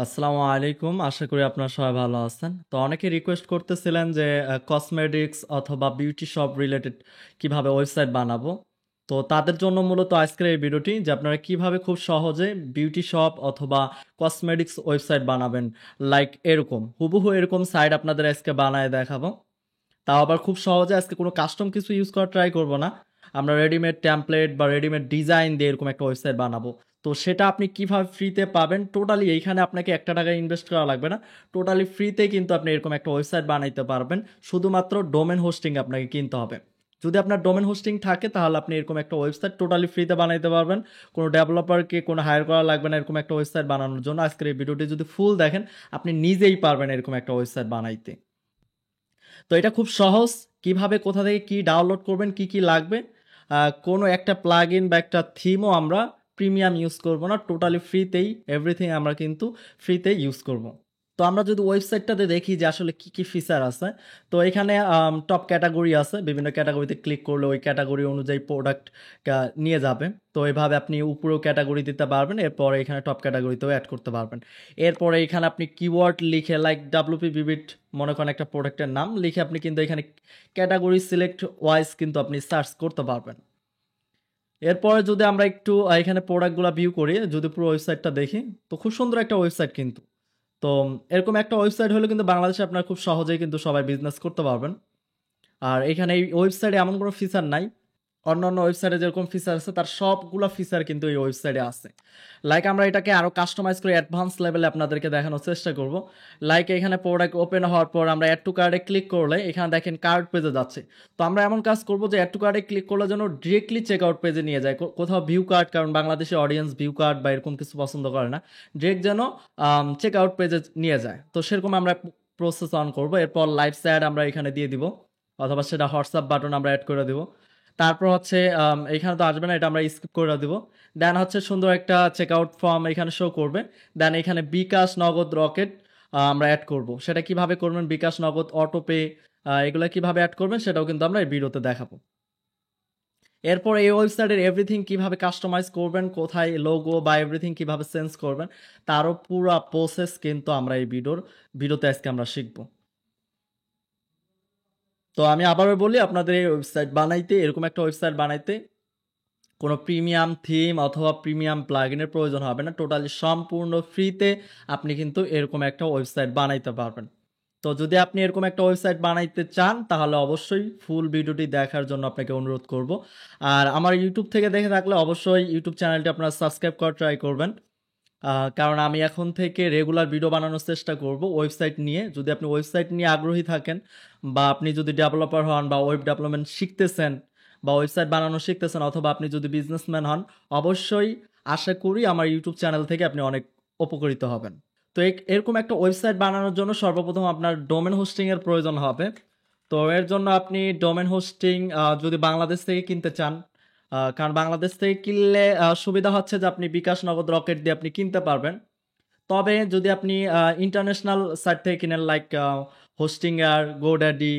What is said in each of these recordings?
আসসালামু আলাইকুম। আশা করি আপনারা সবাই ভালো আছেন। তো অনেকে রিকোয়েস্ট করতেছিলেন যে কসমেটিক্স অথবা বিউটি শপ রিলেটেড কিভাবে ওয়েবসাইট বানাবো। তো তাদের জন্য মূলত আজকের এই ভিডিওটি যে আপনারা কিভাবে খুব সহজে বিউটি শপ অথবা কসমেটিক্স ওয়েবসাইট বানাবেন। লাইক এরকম হুবহু এরকম সাইট আপনাদের আজকে বানায় দেখাবো। তাও আবার খুব সহজে আজকে কোনো কাস্টম কিছু ইউজ করা ট্রাই করব না। আমরা রেডিমেড টেমপ্লেট বা রেডিমেড ডিজাইন দিয়ে এরকম একটা ওয়েবসাইট বানাবো। তো সেটা আপনি কিভাবে ফ্রিতে পাবেন, টোটালি এইখানে আপনাকে একটা টাকা ইনভেস্ট করা লাগবে না। টোটালি ফ্রিতে কিন্তু আপনি এরকম একটা ওয়েবসাইট বানাইতে পারবেন। শুধুমাত্র ডোমেন হোস্টিং আপনাকে কিনতে হবে। যদি আপনার ডোমেন হোস্টিং থাকে তাহলে আপনি এরকম একটা ওয়েবসাইট টোটালি ফ্রিতে বানাইতে পারবেন। কোনো ডেভেলপারকে কোনো হায়ার করা লাগবে না এরকম একটা ওয়েবসাইট বানানোর জন্য। আজকের এই ভিডিওটি যদি ফুল দেখেন আপনি নিজেই পারবেন এরকম একটা ওয়েবসাইট বানাইতে। তো এটা খুব সহজ। কিভাবে কোথা থেকে কি ডাউনলোড করবেন, কি কি লাগবে, কোনো একটা প্লাগ ইন বা একটা থিমও আমরা প্রিমিয়াম ইউজ করব না, টোটালি ফ্রিতেই এভরিথিং আমরা কিন্তু ফ্রিতে ইউজ করব। তো আমরা যদি ওয়েবসাইটটাতে দেখি যে আসলে কি কি ফিচার আছে, তো এখানে টপ ক্যাটাগরি আছে, বিভিন্ন ক্যাটাগরিতে ক্লিক করলে ওই ক্যাটাগরি অনুযায়ী প্রোডাক্ট নিয়ে যাবে। তো এইভাবে আপনি উপরেও ক্যাটাগরি দিতে পারবেন, এরপরে এখানে টপ ক্যাটাগরিতেও অ্যাড করতে পারবেন। এরপরে এখানে আপনি কিওয়ার্ড লিখে লাইক ডাব্লিউপি বিবিট মনে করেন একটা প্রোডাক্টের নাম লিখে আপনি কিন্তু এখানে ক্যাটাগরি সিলেক্ট ওয়াইজ কিন্তু আপনি সার্চ করতে পারবেন। এরপরে যদি আমরা একটু এখানে প্রোডাক্টগুলো ভিউ করি, যদি পুরো ওয়েবসাইটটা দেখি, তো খুব সুন্দর একটা ওয়েবসাইট কিন্তু। তো এরকম একটা ওয়েবসাইট হলে কিন্তু বাংলাদেশে আপনারা খুব সহজেই কিন্তু সবাই বিজনেস করতে পারবেন। আর এখানে এই ওয়েবসাইটে এমন কোনো ফিচার নাই, অন্যান্য ওয়েবসাইটে যেরকম ফিচার আছে তার সবগুলো ফিচার কিন্তু এই ওয়েবসাইটে আছে। লাইক আমরা এটাকে আরও কাস্টমাইজ করে অ্যাডভান্স লেভেলে আপনাদেরকে দেখানোর চেষ্টা করব। লাইক এখানে প্রোডাক্ট ওপেন হওয়ার পর আমরা অ্যাড টু কার্ডে ক্লিক করলে এখানে দেখেন কার্ড পেজে যাচ্ছে। তো আমরা এমন কাজ করব যে অ্যাড টু কার্ডে ক্লিক করলে যেন ডিরেক্টলি চেক আউট পেজে নিয়ে যায়, কোথাও ভিউ কার্ড, কারণ বাংলাদেশের অডিয়েন্স ভিউ কার্ড বা এরকম কিছু পছন্দ করে না, ডিরেক্ট যেন চেক আউট পেজে নিয়ে যায়। তো সেরকম আমরা প্রসেস অন করব। এরপর লাইভ অ্যাড আমরা এখানে দিয়ে দিব, অথবা সেটা হোয়াটসঅ্যাপ বাটন আমরা অ্যাড করে দিব। তারপর হচ্ছে এখানে তো আসবে না, এটা আমরা স্কিপ করে দিব। দেন হচ্ছে সুন্দর একটা চেকআউট ফর্ম এখানে শো করবে। দেন এখানে বিকাশ, নগদ, রকেট আমরা অ্যাড করব। সেটা কিভাবে করবেন, বিকাশ, নগদ, অটোপে, এগুলো কিভাবে অ্যাড করবেন সেটাও কিন্তু আমরা এই ভিডিওতে দেখাবো। এরপর এই ওয়েবসাইটের এভরিথিং কিভাবে কাস্টমাইজ করবেন, কোথায় লোগো বা এভরিথিং কিভাবে চেঞ্জ করবেন, তারও পুরো প্রসেস কিন্তু আমরা এই ভিডিওতে আজকে আমরা শিখবো। তো আমি আবারও বলি, আপনাদের এই ওয়েবসাইট বানাইতে, এরকম একটা ওয়েবসাইট বানাইতে কোনো প্রিমিয়াম থিম অথবা প্রিমিয়াম প্লাগইনের প্রয়োজন হবে না, টোটালি সম্পূর্ণ ফ্রিতে আপনি কিন্তু এরকম একটা ওয়েবসাইট বানাইতে পারবেন। তো যদি আপনি এরকম একটা ওয়েবসাইট বানাইতে চান তাহলে অবশ্যই ফুল ভিডিওটি দেখার জন্য আপনাকে অনুরোধ করব। আর আমার ইউটিউব থেকে দেখে থাকলে অবশ্যই ইউটিউব চ্যানেলটি আপনারা সাবস্ক্রাইব করার ট্রাই করবেন, কারণ আমি এখন থেকে রেগুলার ভিডিও বানানোর চেষ্টা করব ওয়েবসাইট নিয়ে। যদি আপনি ওয়েবসাইট নিয়ে আগ্রহী থাকেন বা আপনি যদি ডেভেলপার হন বা ওয়েব ডেভেলপমেন্ট শিখতেছেন বা ওয়েবসাইট বানানো শিখতেছেন, অথবা আপনি যদি বিজনেসম্যান হন, অবশ্যই আশা করি আমার ইউটিউব চ্যানেল থেকে আপনি অনেক উপকৃত হবেন। তো এরকম একটা ওয়েবসাইট বানানোর জন্য সর্বপ্রথম আপনার ডোমেন হোস্টিংয়ের প্রয়োজন হবে। তো এর জন্য আপনি ডোমেন হোস্টিং যদি বাংলাদেশ থেকে কিনতে চান, কারণ বাংলাদেশ থেকে কিনলে সুবিধা হচ্ছে যে আপনি বিকাশ, নগদ, রকেট দিয়ে আপনি কিনতে পারবেন। তবে যদি আপনি ইন্টারন্যাশনাল সাইট থেকে কিনেন লাইক হোস্টিংয়ার, গোড্যাডি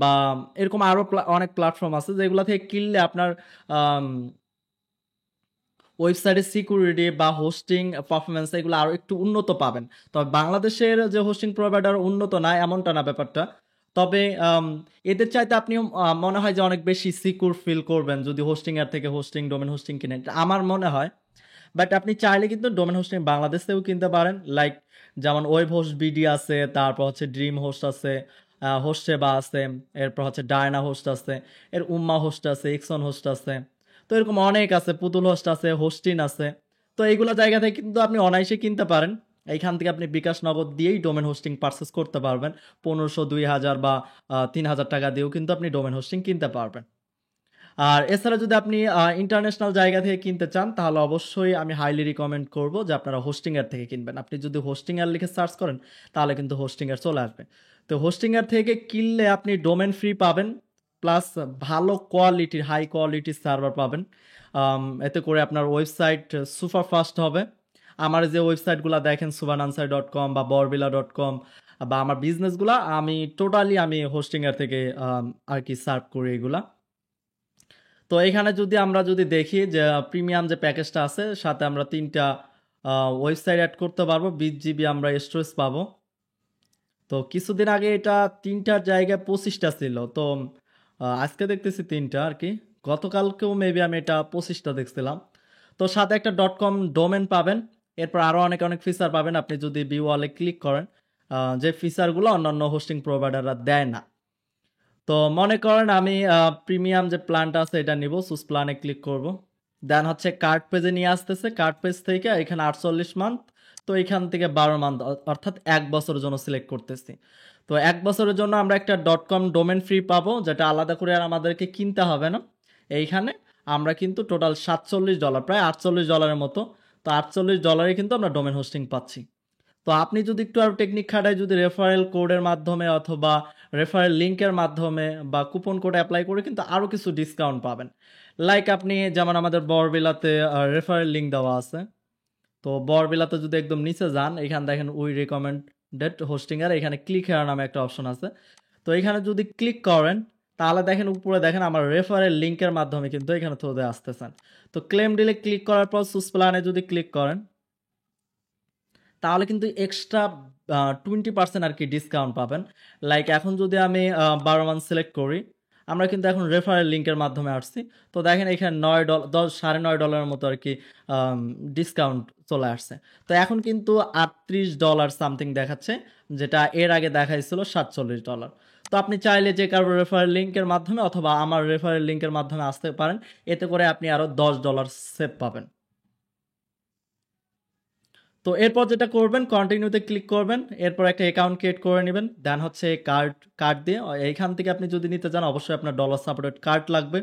বা এরকম আরও অনেক প্ল্যাটফর্ম আছে যেগুলো থেকে কিনলে আপনার ওয়েবসাইটের সিকিউরিটি বা হোস্টিং পারফরমেন্স এগুলো আরও একটু উন্নত পাবেন। তবে বাংলাদেশের যে হোস্টিং প্রোভাইডার উন্নত না এমনটা না ব্যাপারটা। তবে এদের চাইতে আপনি মনে হয় যে অনেক বেশি সিকিউর ফিল করবেন যদি হোস্টিংয়ার থেকে ডোমেন হোস্টিং কিনেন, এটা আমার মনে হয়। বাট আপনি চাইলে কিন্তু ডোমেন হোস্টিং বাংলাদেশ থেকেও কিনতে পারেন, লাইক যেমন ওয়েব হোস্ট বিডি আছে, তারপর হচ্ছে ড্রিম হোস্ট আছে, হোস্টেবা আছে, এরপর হচ্ছে ডায়না হোস্ট আছে, এর উম্মা হোস্ট আছে, এক্সন হোস্ট আছে। তো এরকম অনেক আছে, পুতুল হোস্ট আছে, হোস্টিন আছে। তো এইগুলো জায়গা থেকে কিন্তু আপনি অনায়াসে কিনতে পারেন। এইখান থেকে আপনি বিকাশ, নগদ দিয়েই ডোমেন হোস্টিং পারচেস করতে পারবেন। 1500, 2000 বা 3000 টাকা দিয়েও কিন্তু আপনি ডোমেন হোস্টিং কিনতে পারবেন। আর এছাড়া যদি আপনি ইন্টারন্যাশনাল জায়গা থেকে কিনতে চান তাহলে অবশ্যই আমি হাইলি রিকমেন্ড করব যে আপনারা হোস্টিংয়ার থেকে কিনবেন। আপনি যদি হোস্টিংয়ার লিখে সার্চ করেন তাহলে কিন্তু হোস্টিংয়ার চলে আসবে। তো হোস্টিংয়ার থেকে কিনলে আপনি ডোমেন ফ্রি পাবেন, প্লাস ভালো কোয়ালিটির, হাই কোয়ালিটির সার্ভার পাবেন। এতে করে আপনার ওয়েবসাইট সুপার ফাস্ট হবে। আমার যে ওয়েবসাইটগুলো দেখেন subanansa.com বা borbilla.com বা আমার বিজনেসগুলা, আমি টোটালি আমি হোস্টিংয়ার থেকে আর কি সার্ভ করি এগুলা। তো এখানে যদি আমরা দেখি যে প্রিমিয়াম যে প্যাকেজটা আছে সাথে আমরা 3টা ওয়েবসাইট অ্যাড করতে পারবো, 20 GB আমরা স্টোরেজ পাবো। তো কিছুদিন আগে এটা 3টার জায়গায় 25টা ছিল, তো আজকে দেখতেছি 3টা আর কি। গতকালকেও মেবি আমি এটা 25টা দেখছিলাম। তো সাথে একটা .com ডোমেন পাবেন, এরপর আরও অনেক অনেক ফিচার পাবেন আপনি যদি ভিউ ওয়ালে ক্লিক করেন, যে ফিচারগুলো অন্যান্য হোস্টিং প্রোভাইডাররা দেয় না। তো মনে করেন আমি প্রিমিয়াম যে প্ল্যানটা আছে এটা নিব, সুস প্ল্যানে ক্লিক করব। দেন হচ্ছে কার্ড পেজে নিয়ে আসতেছে, কার্ড পেজ থেকে এখানে 48 মান্থ, তো এখান থেকে 12 মান্থ অর্থাৎ 1 বছরের জন্য সিলেক্ট করতেছি। তো 1 বছরের জন্য আমরা একটা .com ডোমেন ফ্রি পাবো, যেটা আলাদা করে আর আমাদেরকে কিনতে হবে না। এইখানে আমরা কিন্তু টোটাল $47, প্রায় $48 মতো, তো $48 কিন্তু আমরা ডোমেন হোস্টিং পাচ্ছি। তো আপনি যদি একটু আরো টেকনিক খাটায় যদি রেফারেল কোডের মাধ্যমে অথবা রেফারেল লিঙ্কের মাধ্যমে বা কুপন কোড অ্যাপ্লাই করে কিন্তু আরও কিছু ডিসকাউন্ট পাবেন। লাইক আপনি যেমন আমাদের বরবিলাতে রেফারেল লিঙ্ক দেওয়া আছে, তো বরবিলাতে যদি একদম নিচে যান, এখানে দেখেন উই রেকমেন্ডেড হোস্টিং এর এখানে ক্লিক হেয়ার নামে একটা অপশন আছে। তো এখানে যদি ক্লিক করেন তাহলে দেখেন উপরে দেখেন আমার রেফারেল লিঙ্কের মাধ্যমে কিন্তু এখানে থ্রুতে আসতেছেন। তো ক্লেম ডিলে ক্লিক করার পর সুস প্ল্যানে যদি ক্লিক করেন তাহলে কিন্তু এক্সট্রা 20% আর কি ডিসকাউন্ট পাবেন। লাইক এখন যদি আমি 12 মান্থ সিলেক্ট করি, আমরা কিন্তু এখন রেফারেল লিঙ্কের মাধ্যমে আসছি। তো দেখেন এখানে $9 $9.5 মতো আর কি ডিসকাউন্ট চলে আসছে। তো এখন কিন্তু $38 সামথিং দেখাচ্ছে, যেটা এর আগে দেখাইছিল $47। তো আপনি চাইলে যে কারো রেফারেল লিঙ্কের মাধ্যমে অথবা আমার রেফারেল লিঙ্কের মাধ্যমে আসতে পারেন, এতে করে আপনি আরও $10 সেভ পাবেন। তো এরপর যেটা করবেন কন্টিনিউতে ক্লিক করবেন, এরপর একটা অ্যাকাউন্ট ক্রিয়েট করে নেবেন, দেন হচ্ছে কার্ড কার্ড দিয়ে এইখান থেকে আপনি যদি নিতে চান অবশ্যই আপনার ডলার সাপোর্টেড কার্ড লাগবে।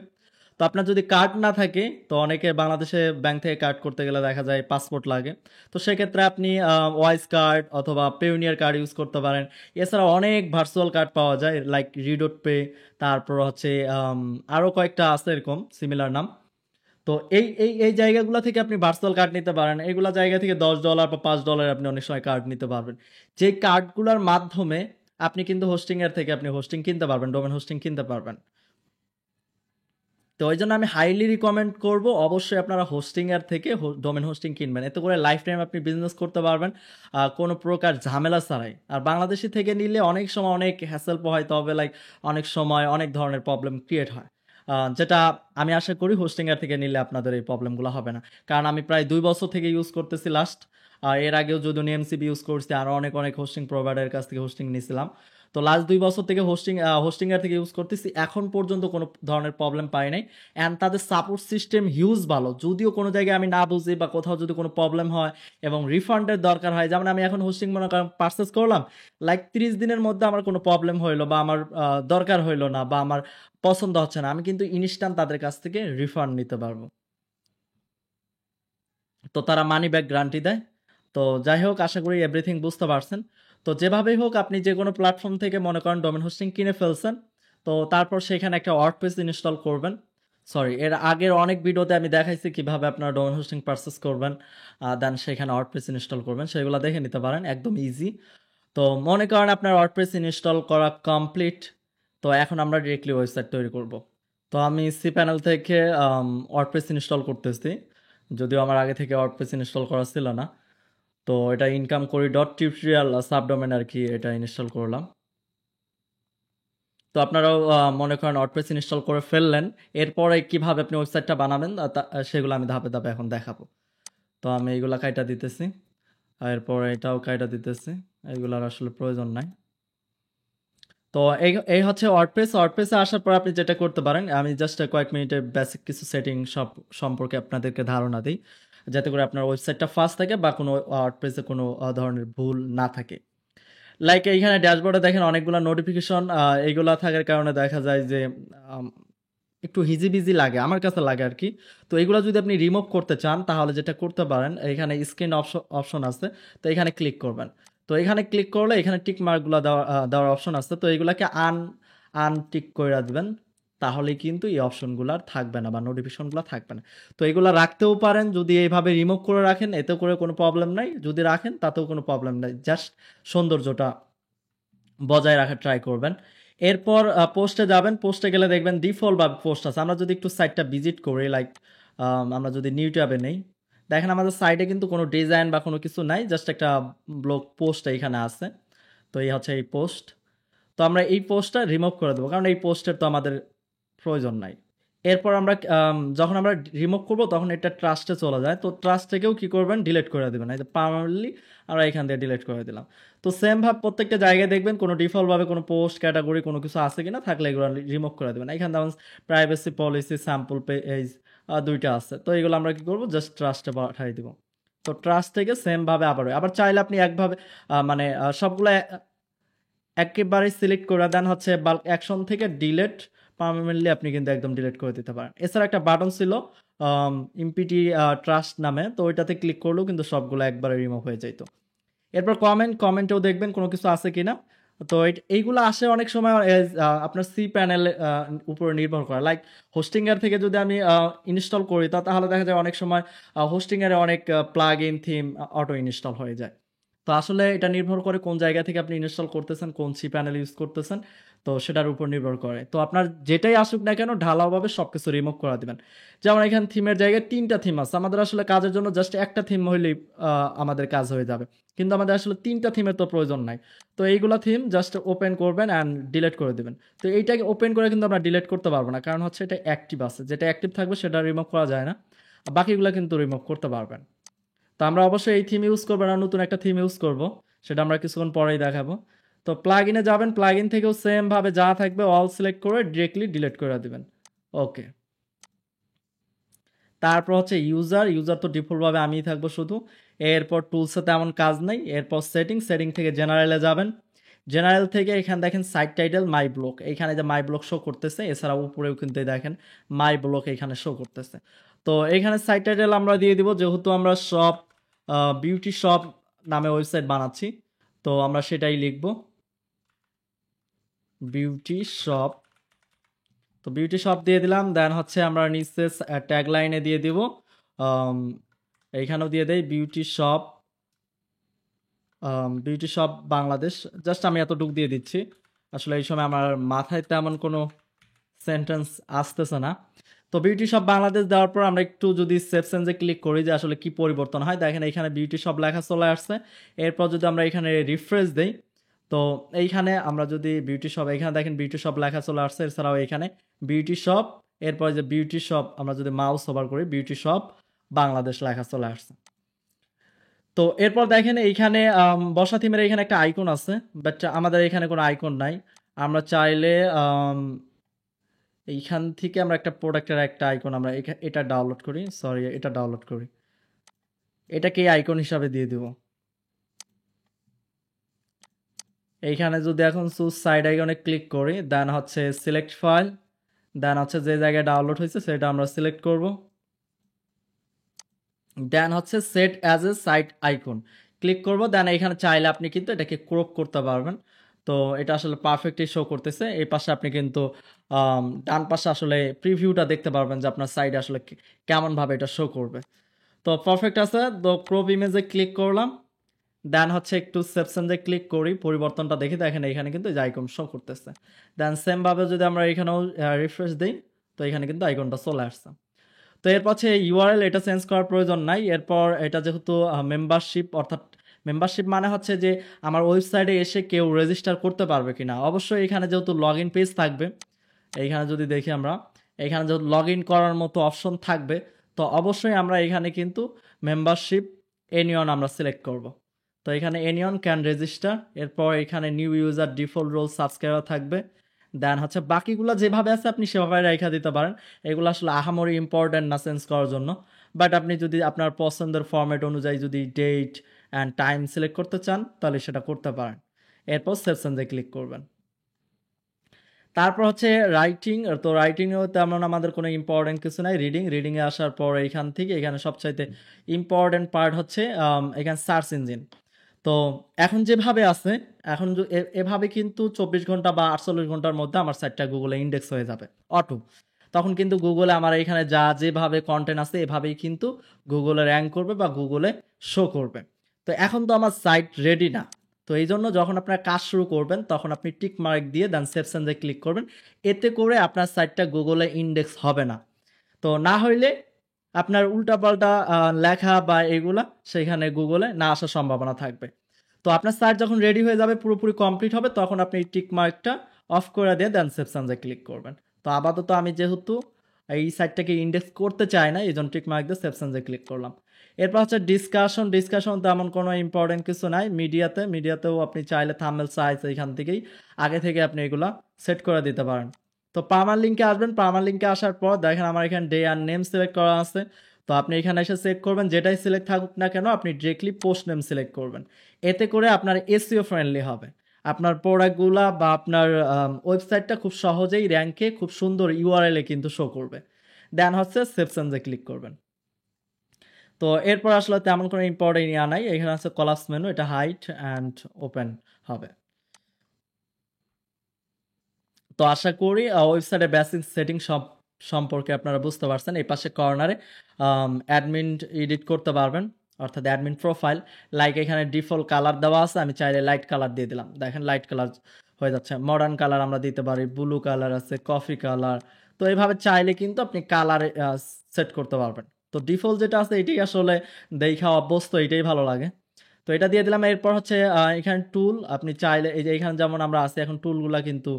তো আপনার যদি কার্ড না থাকে, তো অনেকে বাংলাদেশে ব্যাংক থেকে কার্ড করতে গেলে দেখা যায় পাসপোর্ট লাগে, তো সেক্ষেত্রে আপনি ওয়াইস কার্ড অথবা পেউনিয়ার কার্ড ইউজ করতে পারেন। এছাড়া অনেক ভার্চুয়াল কার্ড পাওয়া যায় লাইক রিডোট পে, তারপর হচ্ছে আরও কয়েকটা আছে এরকম সিমিলার নাম। তো এই জায়গাগুলো থেকে আপনি ভার্চুয়াল কার্ড নিতে পারেন, এগুলা জায়গা থেকে $10 বা $5 আপনি অনেক সময় কার্ড নিতে পারবেন। যে কার্ডগুলোর মাধ্যমে আপনি কিন্তু হোস্টিং এর থেকে আপনি হোস্টিং কিনতে পারবেন, ডোমেন হোস্টিং কিনতে পারবেন। তো ওই জন্য আমি হাইলি রিকমেন্ড করব অবশ্যই আপনারা হোস্টিং এর থেকে ডোমেন হোস্টিং কিনবেন, এতে করে লাইফ টাইম আপনি বিজনেস করতে পারবেন কোনো প্রকার ঝামেলা ছাড়াই। আর বাংলাদেশি থেকে নিলে অনেক সময় অনেক হ্যাসেল পোহাইতে হবে, লাইক অনেক সময় অনেক ধরনের প্রবলেম ক্রিয়েট হয়, যেটা আমি আশা করি হোস্টিং এর থেকে নিলে আপনাদের এই প্রবলেমগুলো হবে না। কারণ আমি প্রায় 2 বছর থেকে ইউজ করতেছি লাস্ট, এর আগেও যদি এমসিবি ইউজ করছি, আরও অনেক অনেক হোস্টিং প্রোভাইডারের কাছ থেকে হোস্টিং নিয়েছিলাম। তো লাস্ট 2 বছর থেকে হোস্টিং এর থেকে ইউজ করতেছি, এখন পর্যন্ত কোনো ধরনের প্রবলেম পাই নাই। অ্যান্ড তাদের সাপোর্ট সিস্টেম হিউজ ভালো, যদিও কোনো জায়গায় আমি না বুঝি বা কোথাও যদি কোনো প্রবলেম হয় এবং রিফান্ডের দরকার হয়, যেমন আমি এখন হোস্টিং মনে করেন পারচেস করলাম, লাইক 30 দিনের মধ্যে আমার কোনো প্রবলেম হইলো বা আমার দরকার হইলো না বা আমার পছন্দ হচ্ছে না, আমি কিন্তু ইনস্ট্যান্ট তাদের কাছ থেকে রিফান্ড নিতে পারবো। তো তারা মানি ব্যাক গ্যারান্টি দেয়। তো যাই হোক, আশা করি এভরিথিং বুঝতে পারছেন। তো যেভাবেই হোক আপনি যে কোনো প্ল্যাটফর্ম থেকে মনে করেন ডোমেন হোস্টিং কিনে ফেলছেন, তো তারপর সেখানে একটা ওয়ার্ডপ্রেস ইনস্টল করবেন। সরি, এর আগের অনেক ভিডিওতে আমি দেখাইছি কিভাবে আপনারা ডোমেন হোস্টিং পারচেস করবেন, দেন সেখানে ওয়ার্ডপ্রেস ইনস্টল করবেন, সেগুলো দেখে নিতে পারেন, একদম ইজি। তো মনে করেন আপনার ওয়ার্ডপ্রেস ইনস্টল করা কমপ্লিট, তো এখন আমরা ডিরেক্টলি ওয়েবসাইট তৈরি করব। তো আমি সি প্যানেল থেকে ওয়ার্ডপ্রেস ইনস্টল করতেছি, যদিও আমার আগে থেকে ওয়ার্ডপ্রেস ইনস্টল করা ছিল না। তো এটা ইনকাম করি .টিউটোরিয়াল সাবডোমেন আর কি, এটা ইনস্টল করলাম। তো আপনারাও মনে করেন ওয়ার্ডপ্রেস ইনস্টল করে ফেললেন, এরপরে কিভাবে আপনি ওয়েবসাইটটা বানাবেন সেগুলো আমি ধাপে ধাপে এখন দেখাবো। তো আমি এইগুলা কাইটা দিতেছি, এরপর এটাও কাইটা দিতেছি, এইগুলার আসলে প্রয়োজন নাই। তো এই এই হচ্ছে ওয়ার্ডপ্রেসে আসার পর আপনি যেটা করতে পারেন, আমি জাস্ট কয়েক মিনিটের বেসিক কিছু সেটিং সব সম্পর্কে আপনাদেরকে ধারণা দিই, যাতে করে আপনার ওয়েবসাইটটা ফাস্ট থাকে বা কোনো ওয়ার্ডপ্রেসে কোনো ধরনের ভুল না থাকে। লাইক এইখানে ড্যাশবোর্ডে দেখেন অনেকগুলো নোটিফিকেশন, এইগুলা থাকার কারণে দেখা যায় যে আম, একটু হিজিবিজি লাগে, আমার কাছে লাগে আর কি। তো এইগুলো যদি আপনি রিমুভ করতে চান তাহলে যেটা করতে পারেন, এখানে স্ক্রিন অপশন আছে, তো এখানে ক্লিক করবেন। তো এখানে ক্লিক করলে এখানে টিক মার্কগুলো দেওয়ার অপশন আছে, তো এগুলাকে আনটিক করে রাখবেন, তাহলে কিন্তু এই অপশনগুলো আর থাকবে না বা নোটিফিকেশনগুলো থাকবে না। তো এগুলো রাখতেও পারেন, যদি এইভাবে রিমুভ করে রাখেন এতে করে কোনো প্রবলেম নাই, যদি রাখেন তাতেও কোনো প্রবলেম নাই, জাস্ট সৌন্দর্যটা বজায় রাখার ট্রাই করবেন। এরপর পোস্টে যাবেন, পোস্টে গেলে দেখবেন ডিফল্ট বা পোস্ট আছে। আমরা যদি একটু সাইটটা ভিজিট করি, লাইক আমরা যদি নিউ ট্যাবে নেই, দেখেন আমাদের সাইডে কিন্তু কোনো ডিজাইন বা কোনো কিছু নাই, জাস্ট একটা ব্লগ পোস্ট এইখানে আছে। তো এই হচ্ছে এই পোস্ট। তো আমরা এই পোস্টটা রিমুভ করে দেবো, কারণ এই পোস্টের তো আমাদের প্রয়োজন নাই। এরপর আমরা যখন আমরা রিমুভ করব তখন এটা ট্রাস্টে চলে যায়। তো ট্রাস্ট থেকেও কি করবেন, ডিলিট করে দেবেন। এই যে পার্মানেন্টলি আমরা এখান থেকে ডিলিট করে দিলাম। তো সেম ভাবে প্রত্যেকটা জায়গায় দেখবেন কোনো ডিফল্টভাবে কোনো পোস্ট ক্যাটাগরি কোনো কিছু আছে কিনা, থাকলে এগুলো রিমুভ করে দেবেন। এখানে যেমন প্রাইভেসি পলিসি, স্যাম্পল পেজ, দুইটা আছে। তো এগুলো আমরা কি করব, জাস্ট ট্রাস্টে পাঠিয়ে দিব। তো ট্রাস্ট থেকে সেম ভাবে আবার চাইলে আপনি একভাবে মানে সবগুলো একেবারে সিলেক্ট করে দেন হচ্ছে বাল্ক অ্যাকশন থেকে ডিলেট পার্মানেন্টলি, আপনি কিন্তু একদম ডিলিট করে দিতে পারেন। এছাড়া একটা বাটন ছিল ইমপিটি ট্রাস্ট নামে, তো ওইটাতে ক্লিক করলেও কিন্তু সবগুলো একবারে রিমুভ হয়ে যেত। এরপর কমেন্টেও দেখবেন কোনো কিছু আছে কিনা। তো এইগুলো আসে অনেক সময় আপনার সি প্যানেল উপরে নির্ভর করে। লাইক হোস্টিংয়ের থেকে যদি আমি ইনস্টল করি, তাহলে দেখা যায় অনেক সময় হোস্টিংয়ের অনেক plug in theme auto install হয়ে যায়। তো আসলে এটা নির্ভর করে কোন জায়গা থেকে আপনি ইনস্টল করতেছেন, কোন সি প্যানেল ইউজ করতেছেন, তো সেটার উপর নির্ভর করে। তো আপনার যেটাই আসুক না কেন ঢালাওভাবে সব কিছু রিমুভ করে দিবেন। যেমন এখানে থিমের জায়গায় 3টা থিম আছে, আমাদের আসলে কাজের জন্য জাস্ট একটা থিম হইলেই আমাদের কাজ হয়ে যাবে, কিন্তু আমাদের আসলে 3টা থিমের তো প্রয়োজন নাই। তো এইগুলা থিম জাস্ট ওপেন করবেন অ্যান্ড ডিলিট করে দেবেন। তো এইটাকে ওপেন করে কিন্তু আমরা ডিলিট করতে পারবো না, কারণ হচ্ছে এটা অ্যাক্টিভ আছে, যেটা অ্যাক্টিভ থাকবে সেটা রিমুভ করা যায় না। বাকিগুলো কিন্তু রিমুভ করতে পারবেন। তো আমরা অবশ্যই এই থিম ইউজ করবো না, নতুন একটা থিম ইউজ করব, সেটা আমরা কিছুক্ষণ পরেই দেখাবো। তো প্লাগ ইনে যাবেন, প্লাগ ইন থেকেও সেম ভাবে যা থাকবে অল সিলেক্ট করে ডিরেক্টলি ডিলিট করে দিবেন। ওকে। তারপর হচ্ছে ইউজার তো ডিফল্টভাবে আমিই থাকবো শুধু। এরপর টুলসে তেমন কাজ নেই। এরপর সেটিং থেকে জেনারেলে যাবেন। জেনারেল থেকে এখানে দেখেন সাইট টাইটেল মাই ব্লক, এইখানে যে মাই ব্লক শো করতেছে, এছাড়াও উপরেও কিন্তু দেখেন মাই ব্লক এখানে শো করতেছে। তো এখানে সাইট টাইটেল আমরা দিয়ে দিব, যেহেতু আমরা শপ বিউটি শপ নামে ওয়েবসাইট বানাচ্ছি, তো আমরা সেটাই লিখব, বিউটি শপ। তো বিউটি শপ দিয়ে দিলাম। দেন হচ্ছে আমরা নিচে ট্যাগ লাইনে দিয়ে দিব, এইখানেও দিয়ে দেই বিউটি শপ বাংলাদেশ। জাস্ট আমি এতটুকু দিয়ে দিচ্ছি, আসলে এই সময় আমার মাথায় তেমন কোনো সেন্টেন্স আসতেছে না। তো বিউটি শপ বাংলাদেশ দেওয়ার পর আমরা একটু যদি সেভ চেঞ্জে ক্লিক করি যে আসলে কি পরিবর্তন হয়, দেখেন এখানে বিউটি শপ লেখা চলে আসছে। এরপর যদি আমরা এখানে রিফ্রেশ দেই, তো এইখানে আমরা যদি বিউটি শপ, এখানে দেখেন বিউটি শপ লেখা চলে আসছে। এছাড়াও এখানে বিউটি শপ, এরপর যে বিউটি শপ আমরা যদি মাউস ওভার করি, বিউটি শপ বাংলাদেশ লেখা চলে আসছে। তো এরপর দেখেন এইখানে বসা থিমের এখানে একটা আইকন আছে, বাট আমাদের এখানে কোনো আইকন নাই। আমরা চাইলে এইখান থেকে আমরা একটা প্রোডাক্টের একটা আইকন আমরা এটা ডাউনলোড করি, এটা ডাউনলোড করি, এটাকে আইকন হিসাবে দিয়ে দিব। এইখানে যদি এখন চুজ সাইড আইকনে ক্লিক করি, দেন হচ্ছে সিলেক্ট ফাইল, দেন হচ্ছে যে জায়গায় ডাউনলোড হয়েছে সেটা আমরা সিলেক্ট করব। দেন হচ্ছে set as a site icon click করব। দেন এখানে চাইলে আপনি কিন্তু এটাকে ক্রপ করতে পারবেন। তো এটা আসলে পারফেক্টলি শো করতেছে। এই পাশে আপনি কিন্তু ডান পাশে আসলে প্রিভিউটা দেখতে পারবেন যে আপনার সাইডে আসলে কেমনভাবে এটা শো করবে। তো পারফেক্ট আছে। তো ক্রপ ইমেজে ক্লিক করলাম, দেন হচ্ছে একটু সেপশনজে ক্লিক করি, পরিবর্তনটা দেখি, দেখেন এখানে কিন্তু এই যে আইকন শো করতেছে। দেন সেমভাবে যদি আমরা এখানেও রিফ্রেশ দিই, তো এখানে কিন্তু আইকনটা চলে আসছে। তো এরপর হচ্ছে ইউআরএল, এটা চেঞ্জ করার প্রয়োজন নাই। এরপর এটা যেহেতু মেম্বারশিপ, অর্থাৎ মেম্বারশিপ মানে হচ্ছে যে আমার ওয়েবসাইটে এসে কেউ রেজিস্টার করতে পারবে কিনা। অবশ্যই এখানে যেহেতু লগ ইন পেজ থাকবে, এইখানে যদি দেখি আমরা, এখানে যেহেতু লগ ইন করার মতো অপশন থাকবে, তো অবশ্যই আমরা এখানে কিন্তু মেম্বারশিপ এনিয়ন আমরা সিলেক্ট করব। তো এখানে এনিয়ন ক্যান রেজিস্টার, এরপর এখানে new user default role subscriber থাকবে। দেন হচ্ছে বাকিগুলো যেভাবে আছে আপনি সেভাবে রেখা দিতে পারেন। এগুলো আসলে আহামরি ইম্পর্টেন্ট না চেঞ্জ করার জন্য, বাট আপনি যদি আপনার পছন্দের ফরম্যাট অনুযায়ী যদি ডেট অ্যান্ড টাইম সিলেক্ট করতে চান তাহলে সেটা করতে পারেন। এরপর সেপশনজে ক্লিক করবেন। তারপর হচ্ছে রাইটিং। তো রাইটিংয়েও তেমন আমাদের কোনো ইম্পর্টেন্ট কিছু নাই। রিডিংয়ে আসার পর এইখান থেকে এখানে সবচাইতে ইম্পর্টেন্ট পার্ট হচ্ছে এখানে সার্চ ইঞ্জিন। তো এখন যেভাবে আছে, এখন এভাবে কিন্তু 24 ঘন্টা বা 48 ঘন্টার মধ্যে আমার সাইটটা গুগলে ইন্ডেক্স হয়ে যাবে অটো। তখন কিন্তু গুগলে আমার এখানে যেভাবে কন্টেন্ট আছে এভাবেই কিন্তু গুগলে র্যাঙ্ক করবে বা গুগলে শো করবে। তো এখন তো আমার সাইট রেডি না। তো এই জন্য যখন আপনার কাজ শুরু করবেন তখন আপনি টিক মার্ক দিয়ে দেন সেপশনজে ক্লিক করবেন, এতে করে আপনার সাইটটা গুগলে ইন্ডেক্স হবে না। তো না হইলে আপনার উল্টাপাল্টা লেখা বা এগুলা সেখানে গুগলে না আসার সম্ভাবনা থাকবে। তো আপনার সাইট যখন রেডি হয়ে যাবে, পুরোপুরি কমপ্লিট হবে, তখন আপনি এই টিক মার্কটা অফ করে দিয়ে দেন সেভ চেঞ্জে ক্লিক করবেন। তো আপাতত আমি যেহেতু এই সাইটটাকে ইন্ডেক্স করতে চাই না, এই জন্য টিক মার্ক দিয়ে সেভ চেঞ্জে ক্লিক করলাম। এরপর হচ্ছে ডিসকাশন তেমন কোনো ইম্পর্টেন্ট কিছু নাই। মিডিয়াতেও আপনি চাইলে থাম্বনেল সাইজ এখান থেকেই আগে থেকে আপনি এগুলা সেট করে দিতে পারেন। তো পার্মার লিঙ্কে আসবেন, পার্মার লিঙ্কে আসার পর দেখেন আমার এখানে ডে আর নেম সিলেক্ট করা আছে। তো আপনি এখানে এসে চেক করবেন, যেটাই সিলেক্ট থাকুক না কেন আপনি ডিরেক্টলি পোস্ট নেম সিলেক্ট করবেন। এতে করে আপনার এসইও ফ্রেন্ডলি হবে। আপনার প্রোডাক্টগুলা বা আপনার ওয়েবসাইটটা খুব সহজেই র্যাঙ্কে খুব সুন্দর ইউআরএল এ কিন্তু শো করবে। দেন হচ্ছে সেভ চেঞ্জে ক্লিক করবেন। তো এরপর আসলে তেমন কোনো ইম্পর্টেন্ট ইয়া নাই। এখানে আছে কলাপস মেনু, এটা হাইড অ্যান্ড ওপেন হবে। তো আশা করি ওয়েবসাইটের বেসিক সেটিং সব সম্পর্কে আপনারা বুঝতে পারছেন। এই পাশে কর্নারে অ্যাডমিন এডিট করতে পারবেন, অর্থাৎ অ্যাডমিন প্রোফাইল। লাইক এখানে ডিফল্ট কালার দেওয়া আছে, আমি চাইলে লাইট কালার দিয়ে দিলাম, দেখেন লাইট কালার হয়ে যাচ্ছে। মডার্ন কালার আমরা দিতে পারি, ব্লু কালার আছে, কফি কালার। তো এইভাবে চাইলে কিন্তু আপনি কালার সেট করতে পারবেন। তো ডিফল্ট যেটা আছে এটাই আসলে দেখা অভ্যস্ত, এটাই ভালো লাগে। তো এটা দিয়ে দিলাম। এরপর হচ্ছে এখানে টুল, আপনি চাইলে এই যে এখানে যেমন আমরা আছি এখন, টুলগুলা কিন্তু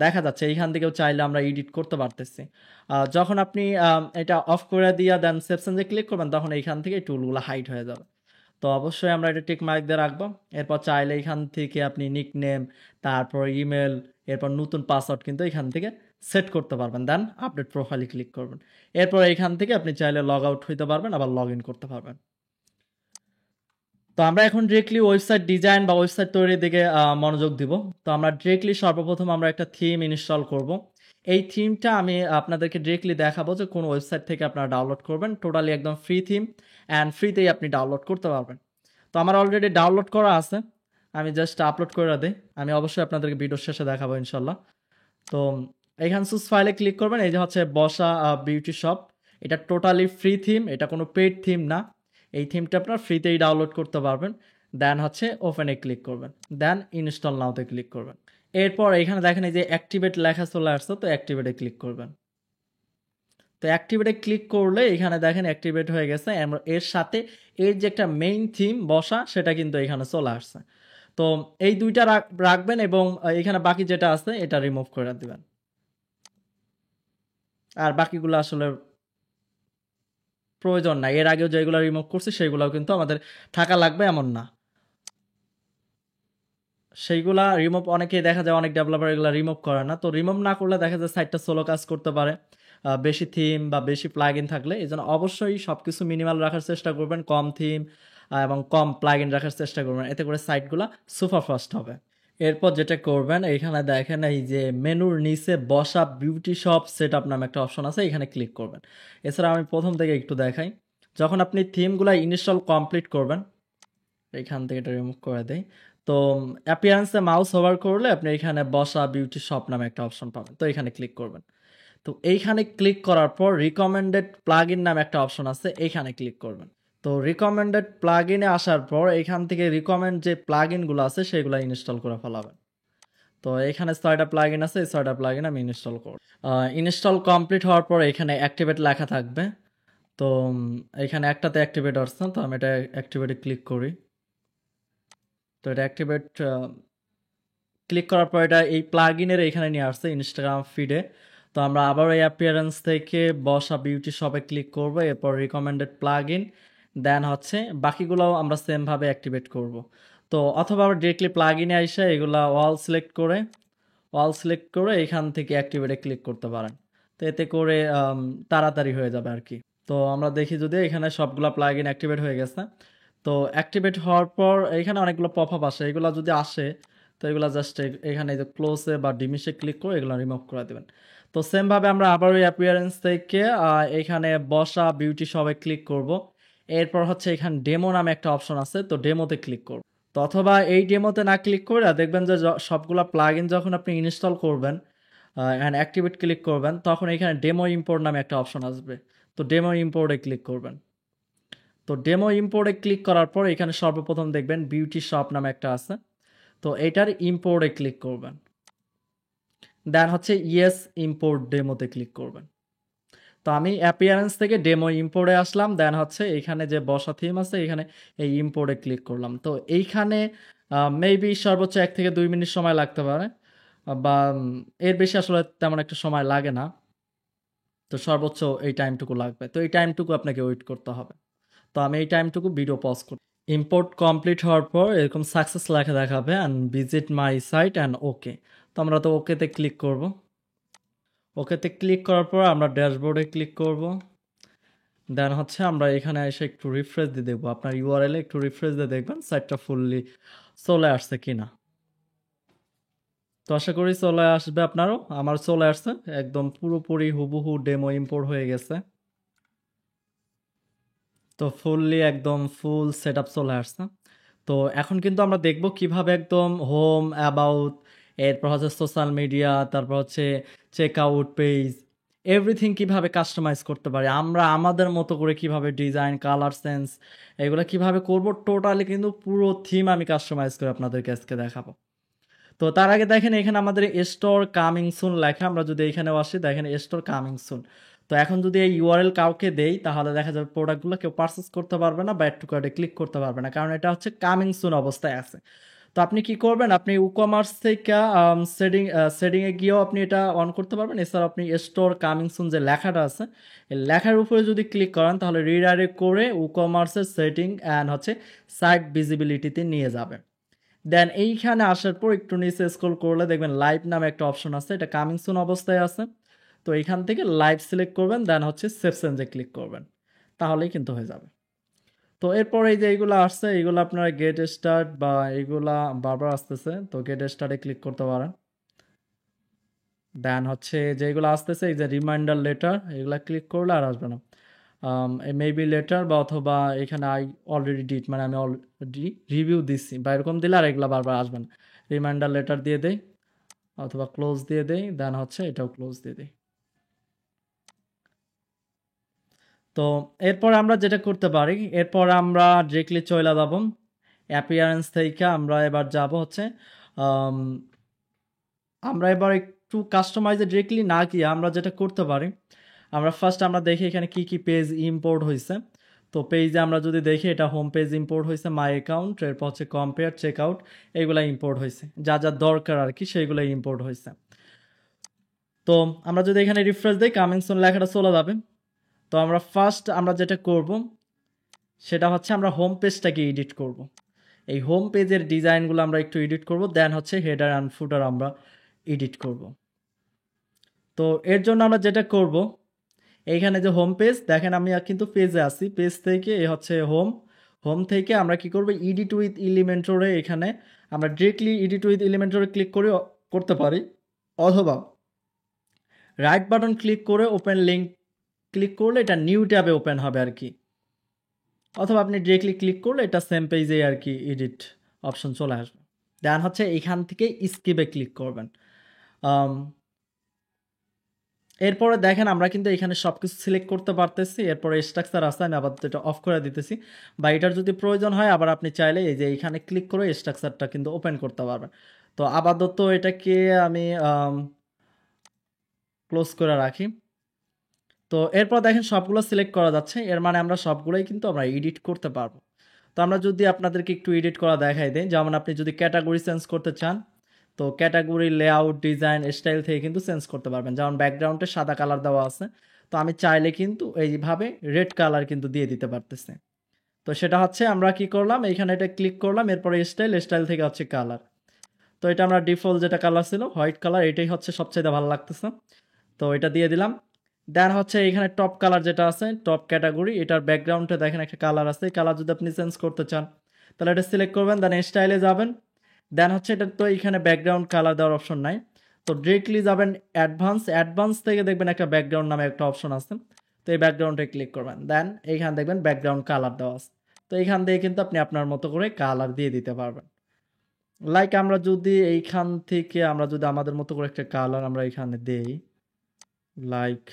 দেখা যাচ্ছে এইখান থেকেও চাইলে আমরা এডিট করতে পারতেছি। যখন আপনি এটা অফ করে দিয়ে দেন সেপশনে ক্লিক করবেন, তখন এইখান থেকে টুলগুলো হাইড হয়ে যাবে। তো অবশ্যই আমরা এটা টিক মার্ক দিয়ে রাখবো। এরপর চাইলে এখান থেকে আপনি নিকনেম, তারপর ইমেল, এরপর নতুন পাসওয়ার্ড কিন্তু এখান থেকে সেট করতে পারবেন। দেন আপডেট প্রোফাইলে ক্লিক করবেন। এরপর এইখান থেকে আপনি চাইলে লগ আউট হইতে পারবেন, আবার লগ ইন করতে পারবেন। তো আমরা এখন ডিরেক্টলি ওয়েবসাইট ডিজাইন বা ওয়েবসাইট তৈরির দিকে মনোযোগ দিব। তো আমরা ডিরেক্টলি সর্বপ্রথম আমরা একটা থিম ইনস্টল করব। এই থিমটা আমি আপনাদেরকে ডিরেক্টলি দেখাবো যে কোন ওয়েবসাইট থেকে আপনারা ডাউনলোড করবেন। টোটালি একদম ফ্রি থিম, অ্যান্ড ফ্রিতেই আপনি ডাউনলোড করতে পারবেন। তো আমার অলরেডি ডাউনলোড করা আছে, আমি জাস্ট আপলোড করে দিই। আমি অবশ্যই আপনাদেরকে ভিডিওর শেষে দেখাবো ইনশাল্লাহ। তো এখানে চুজ ফাইলে ক্লিক করবেন। এই যে হচ্ছে বসা বিউটি শপ, এটা টোটালি ফ্রি থিম, এটা কোনো পেড থিম না। এই থিমটা আপনার ফ্রিতেই ডাউনলোড করতে পারবেন। দেন হচ্ছে ওপেনে ক্লিক করবেন, দেন ইনস্টল নাওতে ক্লিক করবেন। এরপর এখানে দেখেন এই যে অ্যাক্টিভেট লেখা চলে আসছে, তো অ্যাক্টিভেটে ক্লিক করবেন। তো অ্যাক্টিভেটে ক্লিক করলে এখানে দেখেন অ্যাক্টিভেট হয়ে গেছে। এর সাথে এর যে একটা মেইন থিম বসা, সেটা কিন্তু এখানে চলে আসছে। তো এই দুইটা রাখবেন, এবং এখানে বাকি যেটা আছে এটা রিমুভ করে দিবেন। আর বাকিগুলো আসলে প্রয়োজন নাই। এর আগেও যেগুলো রিমুভ করছি সেগুলোও কিন্তু আমাদের থাকা লাগবে এমন না। সেইগুলা রিমুভ, অনেকেই দেখা যায় অনেক ডেভেলপার এগুলো রিমুভ করে না। তো রিমুভ না করলে দেখা যায় সাইটটা স্লো কাজ করতে পারে, বেশি থিম বা বেশি প্লাগইন থাকলে। এই জন্য অবশ্যই সব কিছু মিনিমাল রাখার চেষ্টা করবেন, কম থিম এবং কম প্লাগইন রাখার চেষ্টা করবেন। এতে করে সাইটগুলো সুপার ফাস্ট হবে। এরপর যেটা করবেন, এইখানে দেখেন এই যে মেনুর নিচে বসা বিউটি শপ সেটআপ নামে একটা অপশন আছে, এখানে ক্লিক করবেন। এছাড়া আমি প্রথম থেকে একটু দেখাই। যখন আপনি থিমগুলো ইনস্টল কমপ্লিট করবেন, এখান থেকে এটা রিমুভ করে দেই। তো অ্যাপিয়ারেন্সে মাউস হোভার করলে আপনি এখানে বসা বিউটি শপ নামে একটা অপশন পাবেন, তো এখানে ক্লিক করবেন। তো এইখানে ক্লিক করার পর রিকমেন্ডেড প্লাগইন নামে একটা অপশন আছে, এইখানে ক্লিক করবেন। তো রিকমেন্ডেড প্লাগইনে আসার পর এখান থেকে রিকমেন্ড যে প্লাগইনগুলো আছে সেগুলো ইনস্টল করে ফেলাবেন। তো এখানে 6টা প্লাগইন আছে, এই 6টা প্লাগইন আমি ইনস্টল করব। ইনস্টল কমপ্লিট হওয়ার পর এখানে অ্যাক্টিভেট লেখা থাকবে। তো এখানে একটাতে অ্যাক্টিভেট আসছে, তো আমি এটা অ্যাক্টিভেটে ক্লিক করি। তো এটা অ্যাক্টিভেট ক্লিক করার পর এটা এই প্লাগইনের এখানে নিয়ে আসছে ইনস্টাগ্রাম ফিডে। তো আমরা আবার এই অ্যাপিয়ারেন্স থেকে বসা বিউটি শপে ক্লিক করব, এরপর রিকমেন্ডেড প্লাগইন, দেন হচ্ছে বাকিগুলোও আমরা সেমভাবে অ্যাক্টিভেট করব। তো অথবা আবার ডিরেক্টলি প্লাগইনে এসে এগুলা অল সিলেক্ট করে এখান থেকে অ্যাক্টিভেটে ক্লিক করতে পারেন। তো এতে করে তাড়াতাড়ি হয়ে যাবে আর কি। তো আমরা দেখি যদি এখানে সবগুলা প্লাগইন অ্যাক্টিভেট হয়ে গেছে। তো অ্যাক্টিভেট হওয়ার পর এখানে অনেকগুলো পপআপ আসে, এগুলো যদি আসে তো এগুলো জাস্ট এখানে যে ক্লোজে বা ডিমিশে ক্লিক করে এগুলো রিমুভ করে দেবেন। তো সেমভাবে আমরা আবার ওই অ্যাপিয়ারেন্স থেকে এখানে বসা বিউটি শপে ক্লিক করব। এরপর হচ্ছে এখানে ডেমো নামে একটা অপশন আছে, তো ডেমোতে ক্লিক করব। তো অথবা এই ডেমোতে না ক্লিক করে দেখবেন যে সবগুলা প্লাগইন যখন আপনি ইনস্টল করবেন, এখানে অ্যাক্টিভেট ক্লিক করবেন, তখন এখানে ডেমো ইম্পোর্ট নামে একটা অপশন আসবে। তো ডেমো ইম্পোর্টে ক্লিক করবেন। তো ডেমো ইম্পোর্টে ক্লিক করার পর এখানে সর্বপ্রথম দেখবেন বিউটি শপ নামে একটা আছে, তো এটার ইম্পোর্টে ক্লিক করবেন। দেন হচ্ছে ইয়েস ইম্পোর্ট ডেমোতে ক্লিক করবেন। তো আমি অ্যাপিয়ারেন্স থেকে ডেমো ইম্পোর্টে আসলাম, দেন হচ্ছে এইখানে যে বসা থিম আছে এখানে এই ইম্পোর্টে ক্লিক করলাম। তো এইখানে মেবি সর্বোচ্চ 1 থেকে 2 মিনিট সময় লাগতে পারে, বা এর বেশি আসলে তেমন একটা সময় লাগে না। তো সর্বোচ্চ এই টাইমটুকু লাগবে, তো এই টাইমটুকু আপনাকে ওয়েট করতে হবে। তো আমি এই টাইমটুকু ভিডিও পজ করি। ইম্পোর্ট কমপ্লিট হওয়ার পর এরকম সাকসেস লেখা দেখাবে and visit my site and okay. তো আমরা তো ওকেতে ক্লিক করব। ওকেতে ক্লিক করার পর আমরা ড্যাশবোর্ডে ক্লিক করব। দেন হচ্ছে আমরা এখানে এসে একটু রিফ্রেশ দিয়ে দেখবো, আপনার ইউআরএলে একটু রিফ্রেশ দিয়ে দেখবেন সাইটটা ফুললি চলে আসছে কিনা। তো আশা করি চলে আসবে আপনারও। আমার চলে আসছে, একদম পুরোপুরি হুবহু ডেমো ইম্পোর্ট হয়ে গেছে। তো ফুললি একদম ফুল সেট আপ চলে আসছে। তো এখন কিন্তু আমরা দেখব কিভাবে একদম হোম, অ্যাবাউট, এরপর হচ্ছে সোশ্যাল মিডিয়া, তারপর হচ্ছে চেক আউট পেজ, এভরিথিং কিভাবে কাস্টমাইজ করতে পারি আমরা আমাদের মতো করে, কিভাবে ডিজাইন, কালার সেন্স এগুলো কিভাবে করব, টোটালি কিন্তু পুরো থিম আমি কাস্টমাইজ করে আপনাদেরকে আজকে দেখাবো। তো তার আগে দেখেন এখানে আমাদের স্টোর কামিং সুন লেখা, আমরা যদি এখানেও আসি দেখেন স্টোর কামিং সুন। তো এখন যদি এই ইউআরএল কাউকে দেই তাহলে দেখা যাবে প্রোডাক্টগুলো কেউ পারচেস করতে পারবে না বা অ্যাড টু কার্টে ক্লিক করতে পারবে না, কারণ এটা হচ্ছে কামিং সুন অবস্থায় আছে। তো আপনি কি করবেন, আপনি ইকমার্স থেকে সেটিংয়ে গিয়েও আপনি এটা অন করতে পারবেন। এছাড়া আপনি স্টোর কামিং সুন যে লেখাটা আছে এই লেখার উপরে যদি ক্লিক করেন তাহলে রিডাইরেক্ট করে ইকমার্সের সেটিং অ্যান্ড হচ্ছে সাইট ভিজিবিলিটিতে নিয়ে যাবে। দেন এইখানে আসার পর একটু নিচে স্ক্রল করলে দেখবেন লাইভ নামে একটা অপশন আছে, এটা কামিং সুন অবস্থায় আছে। তো এইখান থেকে লাইভ সিলেক্ট করবেন, দেন হচ্ছে সেভ চেঞ্জে ক্লিক করবেন, তাহলেই কিন্তু হয়ে যাবে। তো এরপর এই যে এইগুলো আসছে এইগুলো আপনারা গেট স্টার্ট বা এইগুলা বারবার আসতেছে, তো গেট স্টার্টে ক্লিক করতে পারেন। দেন হচ্ছে যেগুলো আসতেছে এই যে রিমাইন্ডার লেটার, এগুলা ক্লিক করলে আর আসবে না। মেবি লেটার বা অথবা এখানে আই অলরেডি ডিড, মানে আমি অলরেডি রিভিউ দিচ্ছি বা এরকম দিলে আর এগুলো বারবার আসবে না। রিমাইন্ডার লেটার দিয়ে দেই অথবা ক্লোজ দিয়ে দেই, দেন হচ্ছে এটাও ক্লোজ দিয়ে দিই। তো এরপর আমরা যেটা করতে পারি, এরপর আমরা ডিরেক্টলি চলে যাব অ্যাপিয়ারেন্স থেকে আমরা এবার যাব হচ্ছে আম, আমরা এবার একটু কাস্টমাইজে ডিরেক্টলি না গিয়ে আমরা যেটা করতে পারি, আমরা ফার্স্ট আমরা দেখি এখানে কি কি পেজ ইম্পোর্ট হয়েছে। তো পেজে আমরা যদি দেখি এটা হোম পেজ ইম্পোর্ট হয়েছে, মাই অ্যাকাউন্ট, এরপর হচ্ছে কম্পেয়ার, চেক আউট, এইগুলো ইম্পোর্ট হয়েছে, যা যা দরকার আর কি সেইগুলো ইম্পোর্ট হয়েছে। তো আমরা যদি এখানে রিফ্রেশ দিই কামিং সুন লেখাটা চলে যাবে। তো আমরা ফার্স্ট আমরা যেটা করব সেটা হচ্ছে আমরা হোম পেজটাকে এডিট করব। এই হোম পেজের ডিজাইনগুলো আমরা একটু এডিট করব, দেন হচ্ছে হেডার অ্যান্ড ফুটার আমরা এডিট করব। তো এর জন্য আমরা যেটা করব, এইখানে যে হোম পেজ দেখেন আমি কিন্তু পেজে আছি, পেজ থেকে এ হচ্ছে হোম, হোম থেকে আমরা কি করব এডিট উইথ এলিমেন্টরে, এখানে আমরা ডিরেক্টলি এডিট উইথ এলিমেন্টরে ক্লিক করে করতে পারি, অথবা রাইট বাটন ক্লিক করে ওপেন লিঙ্ক ক্লিক করলে এটা নিউ ট্যাবে ওপেন হবে আর কি, অথবা আপনি ডিরেক্টলি ক্লিক করলে এটা সেম পেজে আর কি এডিট অপশন চলে আসবে। দেন হচ্ছে এখান থেকে স্কিপে ক্লিক করবেন। আম, এরপরে দেখেন আমরা কিন্তু এখানে সব কিছু সিলেক্ট করতে পারতেছি, এরপরে স্ট্রাকচার আছে আমি আবার এটা অফ করে দিতেছি, বা এটার যদি প্রয়োজন হয় আবার আপনি চাইলে এই যে এখানে ক্লিক করে স্ট্রাকচারটা কিন্তু ওপেন করতে পারবেন। তো আপাতত এটাকে আমি ক্লোজ করে রাখি। তো এরপর দেখেন সবগুলো সিলেক্ট করা যাচ্ছে, এর মানে আমরা সবগুলোই কিন্তু আমরা এডিট করতে পারবো। তো আমরা যদি আপনাদেরকে একটু এডিট করা দেখাই দিই, যেমন আপনি যদি ক্যাটাগরি চেঞ্জ করতে চান তো ক্যাটাগরি, লেআউট, ডিজাইন, স্টাইল থেকে কিন্তু চেঞ্জ করতে পারবেন। যেমন ব্যাকগ্রাউন্ডে সাদা কালার দেওয়া আছে, তো আমি চাইলে কিন্তু এইভাবে রেড কালার কিন্তু দিয়ে দিতে পারতেছি। তো সেটা হচ্ছে আমরা কি করলাম, এইখানে এটা ক্লিক করলাম, এরপরে স্টাইল, স্টাইল থেকে হচ্ছে কালার। তো এটা আমরা ডিফল্ট যেটা কালার ছিল হোয়াইট কালার, এটাই হচ্ছে সবচেয়ে ভালো লাগতেছে, তো এটা দিয়ে দিলাম। দেন হচ্ছে এখানে টপ কালার যেটা আছে টপ ক্যাটাগরি, এটার ব্যাকগ্রাউন্ডে দেখেন একটা কালার আছে, এই কালার যদি আপনি চেঞ্জ করতে চান তাহলে এটা সিলেক্ট করবেন, দেন স্টাইলে যাবেন। দেন হচ্ছে এটা তো এখানে ব্যাকগ্রাউন্ড কালার দেওয়ার অপশন নাই, তো ডিরেক্টলি যাবেন অ্যাডভান্স, অ্যাডভান্স থেকে দেখবেন একটা ব্যাকগ্রাউন্ড নামে একটা অপশন আছে, তো এই ব্যাকগ্রাউন্ডে ক্লিক করবেন, দেন এইখানে দেখবেন ব্যাকগ্রাউন্ড কালার দেওয়া আছে। তো এইখান দিয়ে কিন্তু আপনি আপনার মতো করে কালার দিয়ে দিতে পারবেন। লাইক আমরা যদি এইখান থেকে আমরা যদি আমাদের মতো করে একটা কালার আমরা এখানে দেই, লাইক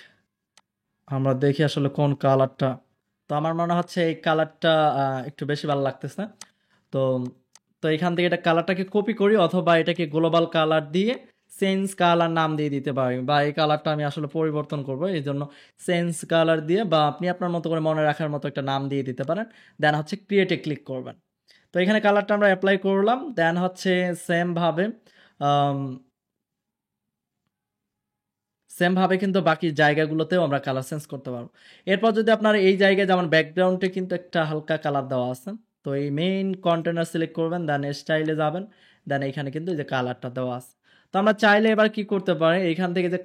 আমরা দেখি আসলে কোন কালারটা, তো আমার মনে হচ্ছে এই কালারটা একটু বেশি ভালো লাগতেছে। তো তো এখান থেকে এটা কালারটাকে কপি করি, অথবা এটাকে গ্লোবাল কালার দিয়ে চেঞ্জ কালার নাম দিয়ে দিতে পারি, বা এই কালারটা আমি আসলে পরিবর্তন করব, এই জন্য চেঞ্জ কালার দিয়ে বা আপনি আপনার মতো করে মনে রাখার মতো একটা নাম দিয়ে দিতে পারেন। দেন হচ্ছে ক্রিয়েটে ক্লিক করবেন। তো এখানে কালারটা আমরা অ্যাপ্লাই করলাম। দেন হচ্ছে সেম ভাবে কিন্তু বাকি জায়গাগুলোতেও আমরা কালার চেঞ্জ করতে পারবো। এরপর যদি আপনার এই জায়গায় যেমন ব্যাকগ্রাউন্ডে কিন্তু একটা হালকা কালার দেওয়া আছে, তো এই মেইন কন্টেনার সিলেক্ট করবেন, দেন স্টাইলে যাবেন, দেন এখানে কিন্তু এই যে কালারটা দেওয়া আছে। তো আমরা চাইলে এবার কি করতে পারি, এখান থেকে যে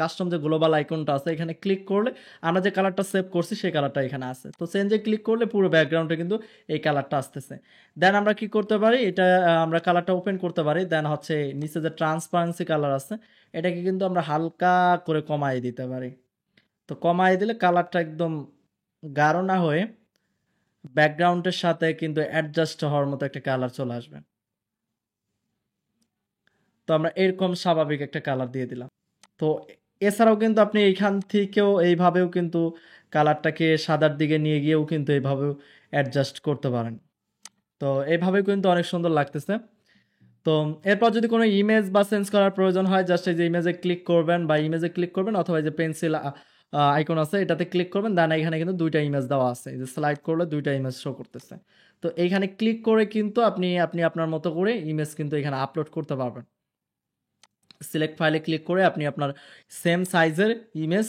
কাস্টম যে গ্লোবাল আইকনটা আছে এখানে ক্লিক করলে আমরা যে কালারটা সেভ করছি সেই কালারটা এখানে আছে। তো চেঞ্জে ক্লিক করলে পুরো ব্যাকগ্রাউন্ডে কিন্তু এই কালারটা আসতেছে। দেন আমরা কি করতে পারি, এটা আমরা কালারটা ওপেন করতে পারি। দেন হচ্ছে নিচে যে ট্রান্সপারেন্সি কালার আছে এটাকে কিন্তু আমরা হালকা করে কমাই দিতে পারি। তো কমাই দিলে কালারটা একদম গাঢ় না হয়ে ব্যাকগ্রাউন্ডের সাথে কিন্তু অ্যাডজাস্ট হওয়ার মতো একটা কালার চলে আসবে। তো আমরা এরকম স্বাভাবিক একটা কালার দিয়ে দিলাম। তো এছাড়াও কিন্তু আপনি এইখান থেকেও এইভাবেও কিন্তু কালারটাকে সাদার দিকে নিয়ে গিয়েও কিন্তু এইভাবেও অ্যাডজাস্ট করতে পারেন। তো এইভাবেও কিন্তু অনেক সুন্দর লাগতেছে। তো এরপর যদি কোনো ইমেজ বা চেঞ্জ করার প্রয়োজন হয়, জাস্ট এই যে ইমেজে ক্লিক করবেন বা ইমেজে ক্লিক করবেন, অথবা এই যে পেন্সিল আইকন আছে এটাতে ক্লিক করবেন। দেন এখানে কিন্তু দুইটা ইমেজ দেওয়া আছে, এই যে স্লাইড করলে দুইটা ইমেজ শো করতেছে। তো এইখানে ক্লিক করে কিন্তু আপনি আপনি আপনার মতো করে ইমেজ কিন্তু এখানে আপলোড করতে পারবেন। সিলেক্ট ফাইলে ক্লিক করে আপনি আপনার সেম সাইজের ইমেজ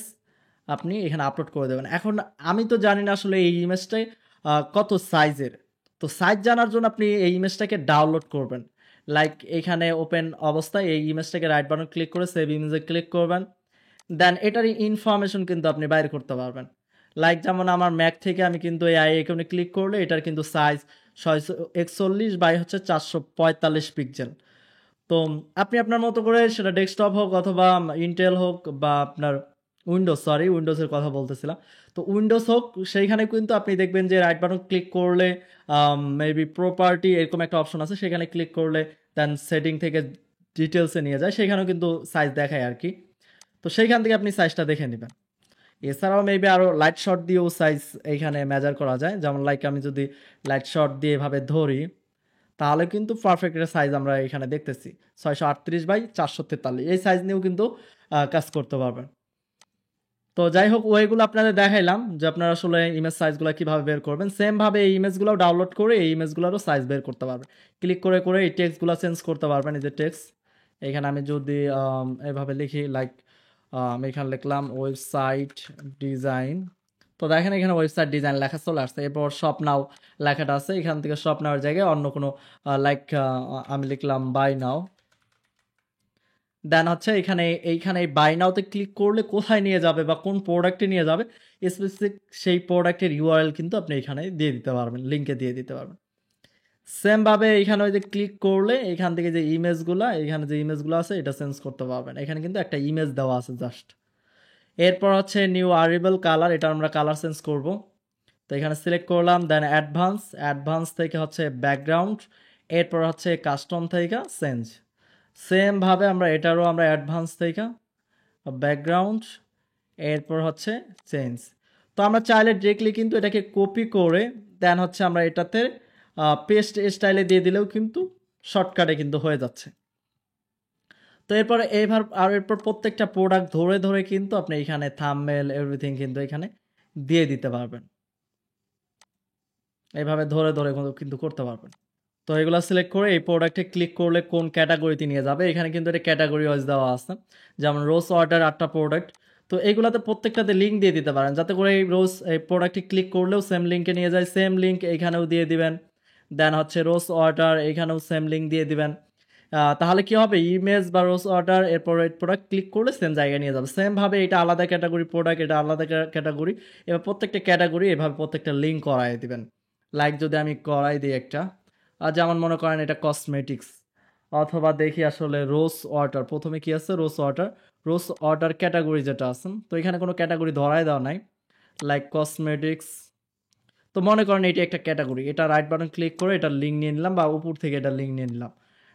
আপনি এখানে আপলোড করে দেবেন। এখন আমি তো জানি না আসলে এই ইমেজটাই কত সাইজের। তো সাইজ জানার জন্য আপনি এই ইমেজটাকে ডাউনলোড করবেন। লাইক এখানে ওপেন অবস্থায় এই ইমেজটাকে রাইট বাটন ক্লিক করে সেভ ইমেজে ক্লিক করবেন। দেন এটার ইনফরমেশন কিন্তু আপনি বাইর করতে পারবেন। লাইক যেমন আমার ম্যাক থেকে আমি কিন্তু এই আইকনে ক্লিক করলে এটার কিন্তু সাইজ 641 বাই হচ্ছে 445 পিক্সেল। তো আপনি আপনার মতো করে সেটা ডেস্কটপ হোক অথবা ইন্টেল হোক বা আপনার উইন্ডোজের কথা বলতেছিলাম। তো উইন্ডোজ হোক, সেইখানে কিন্তু আপনি দেখবেন যে রাইট বাটন ক্লিক করলে মেবি প্রপার্টি এরকম একটা অপশন আছে, সেখানে ক্লিক করলে দেন সেটিং থেকে ডিটেলসে নিয়ে যায়, সেখানেও কিন্তু সাইজ দেখায় আর কি। তো সেইখান থেকে আপনি সাইজটা দেখে নেবেন। এছাড়াও মেবি আরও লাইট শট দিয়েও সাইজ এইখানে মেজার করা যায়। যেমন লাইক আমি যদি লাইট শট দিয়ে এভাবে ধরি তাহলে কিন্তু পারফেক্ট একটা সাইজ আমরা এখানে দেখতেছি, 638 বাই 443। এই সাইজ নিয়েও কিন্তু কাজ করতে পারবেন। তো যাই হোক, ওইগুলো আপনাদের দেখাইলাম যে আপনারা আসলে ইমেজ সাইজগুলো কিভাবে বের করবেন। সেম ভাবে এই ইমেজগুলো ডাউনলোড করে এই ইমেজগুলোরও সাইজ বের করতে পারবেন। ক্লিক করে করে এই টেক্সটগুলো চেঞ্জ করতে পারবেন। এই যে টেক্সট এখানে আমি যদি এভাবে লিখি, লাইক আমি এখানে লিখলাম ওয়েবসাইট ডিজাইন। তো দেখেন এখানে ওয়েবসাইট ডিজাইন লেখা চলে আসছে। এরপর শপ নাও লেখাটা আছে, এখান থেকে শপ নাওয়ার জায়গায় অন্য কোনো লাইক আমি লিখলাম বাই নাও। দেন হচ্ছে এইখানে এই বাই নাওতে ক্লিক করলে কোথায় নিয়ে যাবে বা কোন প্রোডাক্টে নিয়ে যাবে স্পেসিফিক সেই প্রোডাক্টের ইউআরএল কিন্তু আপনি এখানে দিয়ে দিতে পারবেন, লিঙ্কে দিয়ে দিতে পারবেন। সেম ভাবে এখানে ওই যে ক্লিক করলে এখান থেকে যে ইমেজগুলো, এখানে যে ইমেজগুলো আছে এটা চেঞ্জ করতে পারবেন। এখানে কিন্তু একটা ইমেজ দেওয়া আছে জাস্ট। এরপর হচ্ছে নিউ আরিবল কালার, এটা আমরা কালার চেঞ্জ করব। তো এখানে সিলেক্ট করলাম, দেন অ্যাডভান্স থেকে হচ্ছে ব্যাকগ্রাউন্ড, এরপর হচ্ছে কাস্টম থেকে চেঞ্জ। সেম ভাবে আমরা এটারও আমরা অ্যাডভান্স থেকে ব্যাকগ্রাউন্ড, এরপর হচ্ছে চেঞ্জ। তো আমরা চাইলে ডিরেক্টলি কিন্তু এটাকে কপি করে দেন হচ্ছে আমরা এটাতে পেস্ট স্টাইলে দিয়ে দিলেও কিন্তু শর্টকাটে কিন্তু হয়ে যাচ্ছে। তো এরপর প্রত্যেকটা প্রোডাক্ট ধরে ধরে কিন্তু আপনি এখানে থাম্বনেল এভরিথিং কিন্তু এখানে দিয়ে দিতে পারবেন। এইভাবে ধরে ধরে কিন্তু করতে পারবেন। তো এগুলো সিলেক্ট করে এই প্রোডাক্টে ক্লিক করলে কোন ক্যাটাগরিতে নিয়ে যাবে, এখানে কিন্তু এটা ক্যাটাগরি ওয়াইজ দেওয়া আছে। যেমন রোজ অর্ডার 8টা প্রোডাক্ট, তো এইগুলাতে প্রত্যেকটাতে লিঙ্ক দিয়ে দিতে পারেন, যাতে করে এই প্রোডাক্টে ক্লিক করলেও সেম লিঙ্কে নিয়ে যায়। সেম লিঙ্ক এইখানেও দিয়ে দিবেন। দেন হচ্ছে রোজ অর্ডার, এইখানেও সেম লিঙ্ক দিয়ে দিবেন। তাহলে কি হবে, ইমেজ বা রোজ অর্ডার এরপর এই প্রোডাক্ট ক্লিক করলে সেম জায়গায় নিয়ে যাবে। সেমভাবে এটা আলাদা ক্যাটাগরি প্রোডাক্ট, এটা আলাদা ক্যাটাগরি, এবার প্রত্যেকটা ক্যাটাগরি এভাবে প্রত্যেকটা লিঙ্ক করাই দিবেন। লাইক যদি আমি করাই দিই একটা, যেমন মনে করেন এটা কসমেটিক্স, অথবা দেখি আসলে রোজ ওয়াটার, প্রথমে কি আছে রোজ ওয়াটার ক্যাটাগরি যেটা আছে, তো এখানে কোনো ক্যাটাগরি ধরাই দেওয়া নাই, লাইক কসমেটিক্স। তো মনে করেন এটি একটা ক্যাটাগরি, এটা রাইট বাটন ক্লিক করে এটা লিঙ্ক নিয়ে নিলাম বা উপর থেকে এটা লিঙ্ক নিয়ে নিলাম।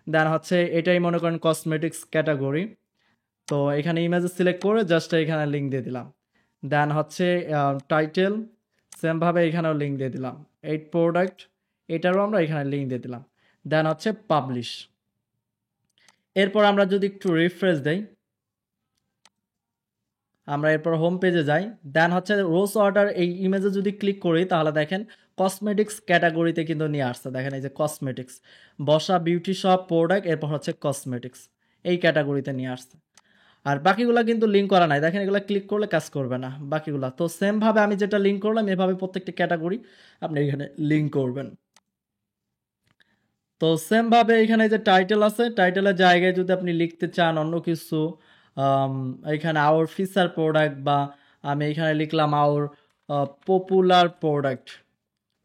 দেন হচ্ছে এটাই মনে করেন কসমেটিক্স ক্যাটাগরি, তো এখানে ইমেজ সিলেক্ট করে জাস্ট এখানে লিঙ্ক দিয়ে দিলাম। দেন হচ্ছে টাইটেল, সেমভাবে এখানেও লিঙ্ক দিয়ে দিলাম। এই প্রোডাক্ট, এটারও আমরা এখানে লিঙ্ক দিয়ে দিলাম। দেন হচ্ছে পাবলিশ, এরপর আমরা যদি একটু রিফ্রেশ দেই, আমরা এরপর হোম পেজে যাই, দেন হচ্ছে রোজ অর্ডার এই ইমেজে যদি ক্লিক করি তাহলে দেখেন কসমেটিক্স ক্যাটাগরিতে কিন্তু নিয়ে আসছে। দেখেন এই যে কসমেটিক্স, বসা বিউটি শপ প্রোডাক্ট, এরপর হচ্ছে কসমেটিক্স, এই ক্যাটাগরিতে নিয়ে আসছে। আর বাকিগুলা কিন্তু লিঙ্ক করা নাই, দেখেন এগুলো ক্লিক করলে কাজ করবে না বাকিগুলা। তো সেমভাবে আমি যেটা লিঙ্ক করলাম এভাবে প্রত্যেকটা ক্যাটাগরি আপনি এখানে লিঙ্ক করবেন। তো সেমভাবে এখানে যে টাইটেল আছে, টাইটেলের জায়গায় যদি আপনি লিখতে চান অন্য কিছু, এখানে আওয়ার ফিচার প্রোডাক্ট, বা আমি এখানে লিখলাম আওয়ার পপুলার প্রোডাক্ট।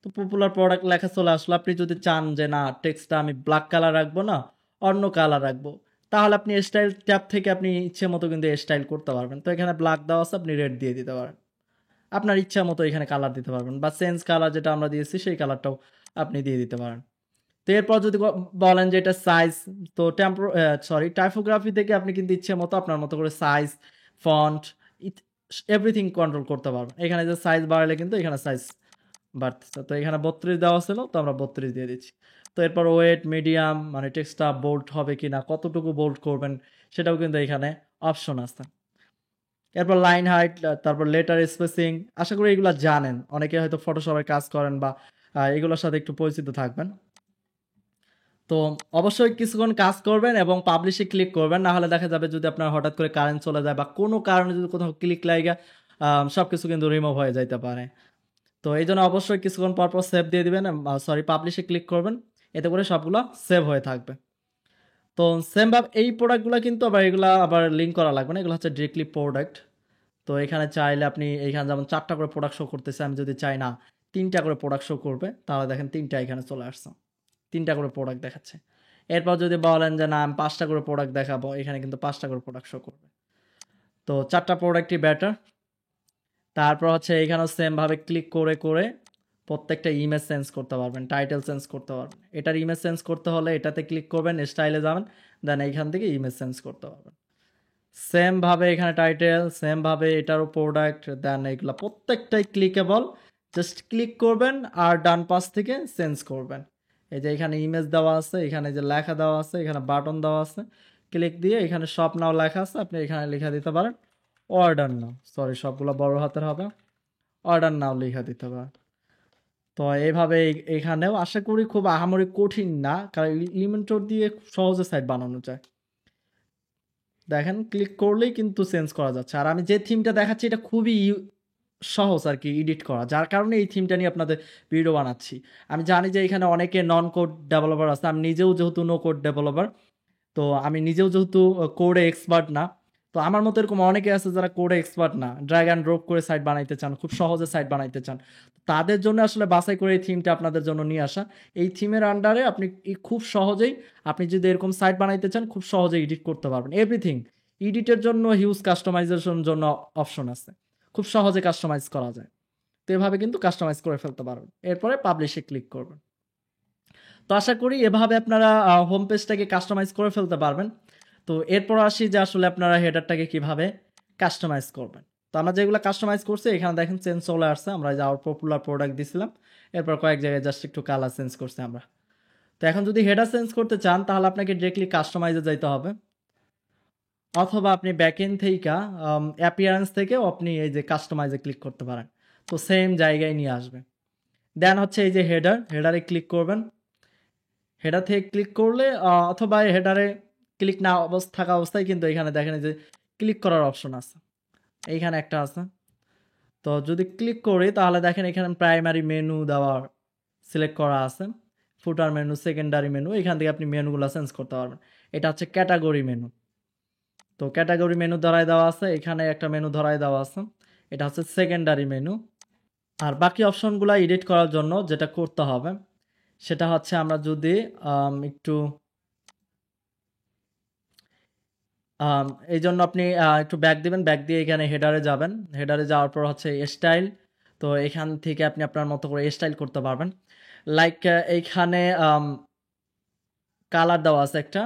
তো পপুলার প্রোডাক্ট লেখা চলে আসলো। আপনি যদি চান যে না টেক্সটটা আমি ব্ল্যাক কালার রাখবো না, অন্য কালার রাখবো, তাহলে আপনি স্টাইল ট্যাব থেকে আপনি ইচ্ছে মতো কিন্তু স্টাইল করতে পারবেন। তো এখানে ব্ল্যাক দেওয়া আছে, আপনি রেড দিয়ে দিতে পারেন, আপনার ইচ্ছা মতো এখানে কালার দিতে পারবেন, বা চেঞ্জ কালার যেটা আমরা দিয়েছি সেই কালারটাও আপনি দিয়ে দিতে পারেন। তো এরপর যদি বলেন যে এটা সাইজ, তো টাইপোগ্রাফি থেকে আপনি কিন্তু ইচ্ছে মতো আপনার মতো করে সাইজ, ফন্ট, এভরিথিং কন্ট্রোল করতে পারবেন। এখানে যে সাইজ বাড়ালে কিন্তু এখানে সাইজ বাড়তেছে। তো এখানে 32 দেওয়া ছিল, তো আমরা 32 দিয়ে দিচ্ছি। তো এরপর ওয়েট, মিডিয়াম, মানে টেক্সটটা বোল্ড হবে কিনা, কতটুকু বোল্ড করবেন সেটাও কিন্তু এখানে অপশন আছে। এরপর লাইন হাইট, তারপর লেটার স্পেসিং, আশা করি এগুলো জানেন, অনেকে হয়তো ফটোশপে কাজ করেন বা এগুলোর সাথে একটু পরিচিত থাকবেন। তো অবশ্যই কিছুক্ষণ কাজ করবেন এবং পাবলিশে ক্লিক করবেন, না হলে দেখা যাবে যদি আপনার হঠাৎ করে কারেন্ট চলে যায় বা কোনো কারণে যদি কোথাও ক্লিক লাগে সব কিছু কিন্তু রিমুভ হয়ে যাইতে পারে। তো এই জন্য অবশ্যই কিছুক্ষণ পর পর সেভ দিয়ে দিবেন, পাবলিশে ক্লিক করবেন, এতে করে সবগুলো সেভ হয়ে থাকবে। তো সেমভাবে এই প্রোডাক্টগুলো কিন্তু আবার এগুলা আবার লিঙ্ক করা লাগবে না, এগুলো হচ্ছে ডিরেক্টলি প্রোডাক্ট। তো এখানে চাইলে আপনি এখানে যেমন 4টা করে প্রোডাক্ট শো করতেছে, আমি যদি চাই না 3টা করে প্রোডাক্ট শো করবে, তাহলে দেখেন 3টা এখানে চলে আসছে, 3টা করে প্রোডাক্ট দেখাচ্ছে। এরপর যদি বলেন যে না আমি 5টা করে প্রোডাক্ট দেখাবো, এখানে কিন্তু 5টা করে প্রোডাক্ট শো করবে। তো 4টা প্রোডাক্টই বেটার। তারপর হচ্ছে এখানেও সেমভাবে ক্লিক করে করে প্রত্যেকটা ইমেজ চেঞ্জ করতে পারবেন, টাইটেল চেঞ্জ করতে পারবেন। এটার ইমেজ চেঞ্জ করতে হলে এটাতে ক্লিক করবেন, স্টাইলে যাবেন, দেন এইখান থেকে ইমেজ চেঞ্জ করতে পারবেন। সেমভাবে এখানে টাইটেল, সেমভাবে এটারও প্রোডাক্ট, দেন এগুলো প্রত্যেকটাই ক্লিকেবল। জাস্ট ক্লিক করবেন আর ডান পাশ থেকে চেঞ্জ করবেন। এই যে এখানে ইমেজ দেওয়া আছে, এখানে যে লেখা দেওয়া আছে, এখানে বাটন দেওয়া আছে, ক্লিক দিয়ে এখানে শপ নাও লেখা আছে, আপনি এখানে লেখা দিতে পারেন অর্ডার নাও, সবগুলো বড় হাতের হবে, অর্ডার নাও লেখা দিতে পারেন। তো এইভাবে এখানেও আশা করি খুব আহামরি কঠিন না, কারণ ইলিমেন্টর দিয়ে খুব সহজে সাইট বানানো যায়। দেখেন ক্লিক করলেই কিন্তু চেঞ্জ করা যাচ্ছে। আর আমি যে থিমটা দেখাচ্ছি এটা খুবই সহজ আর কি এডিট করা, যার কারণে এই থিমটা নিয়ে আপনাদের ভিডিও বানাচ্ছি। আমি জানি যে এখানে অনেকে নন কোড ডেভেলপার আছে, আমি নিজেও যেহেতু নো কোড ডেভেলপার, তো আমি নিজেও যেহেতু কোডে এক্সপার্ট না, তো আমার মতো এরকম অনেকে আছে যারা কোডে এক্সপার্ট না, ড্র্যাগ অ্যান্ড ড্রপ করে সাইট বানাইতে চান, খুব সহজে সাইট বানাইতে চান, তাদের জন্য আসলে বাছাই করে এই থিমটা আপনাদের জন্য নিয়ে আসা। এই থিমের আন্ডারে আপনি খুব সহজেই, আপনি যদি এরকম সাইট বানাইতে চান খুব সহজেই এডিট করতে পারবেন এভরিথিং। এডিটের জন্য হিউজ কাস্টমাইজেশন জন্য অপশন আছে, খুব সহজে কাস্টমাইজ করা যায়। তো এভাবে কিন্তু কাস্টমাইজ করে ফেলতে পারবেন, এরপরে পাবলিশে ক্লিক করবেন। তো আশা করি এভাবে আপনারা হোম পেজটাকে কাস্টমাইজ করে ফেলতে পারবেন। তো এরপর আসি যে আসলে আপনারা হেডারটাকে কিভাবে কাস্টমাইজ করবেন। তো আমরা যেগুলো কাস্টমাইজ করছি এখানে দেখেন চেঞ্জ চলে আসছে, আমরা যে আওয়ার পপুলার প্রোডাক্ট দিছিলাম, এরপর কয়েক জায়গায় জাস্ট একটু কালার চেঞ্জ করছি আমরা। তো এখন যদি হেডার চেঞ্জ করতে চান তাহলে আপনাকে ডিরেক্টলি কাস্টমাইজে যাইতে হবে, অথবা আপনি ব্যাকএন্ড থেকে অ্যাপিয়ারেন্স থেকেও আপনি এই যে কাস্টমাইজে ক্লিক করতে পারেন। তো সেম জায়গায় নিয়ে আসবে। দেন হচ্ছে এই যে হেডারে ক্লিক করবেন। হেডার থেকে ক্লিক করলে অথবা হেডারে ক্লিক না থাকা অবস্থায় কিন্তু এখানে দেখেন যে ক্লিক করার অপশন আছে, এইখানে একটা আছে। তো যদি ক্লিক করি তাহলে দেখেন এখানে প্রাইমারি মেনু দেওয়া সিলেক্ট করা আছে, ফুটার মেনু, সেকেন্ডারি মেনু, এখান থেকে আপনি মেনুগুলো চেঞ্জ করতে পারবেন। এটা হচ্ছে ক্যাটাগরি মেনু। তো ক্যাটাগরি মেনু ধরায় দেওয়া আছে, এখানে একটা মেনু ধরায় দেওয়া আছে, এটা হচ্ছে সেকেন্ডারি মেনু। আর বাকি অপশনগুলো এডিট করার জন্য যেটা করতে হবে সেটা হচ্ছে আমরা যদি একটু এই জন্য আপনি একটু ব্যাক দিবেন, ব্যাক দিয়ে এখানে হেডারে যাবেন, হেডারে যাওয়ার পর হচ্ছে স্টাইল। তো এখান থেকে আপনি আপনার মতো করে স্টাইল করতে পারবেন। লাইক এইখানে কালার দেওয়া আছে একটা,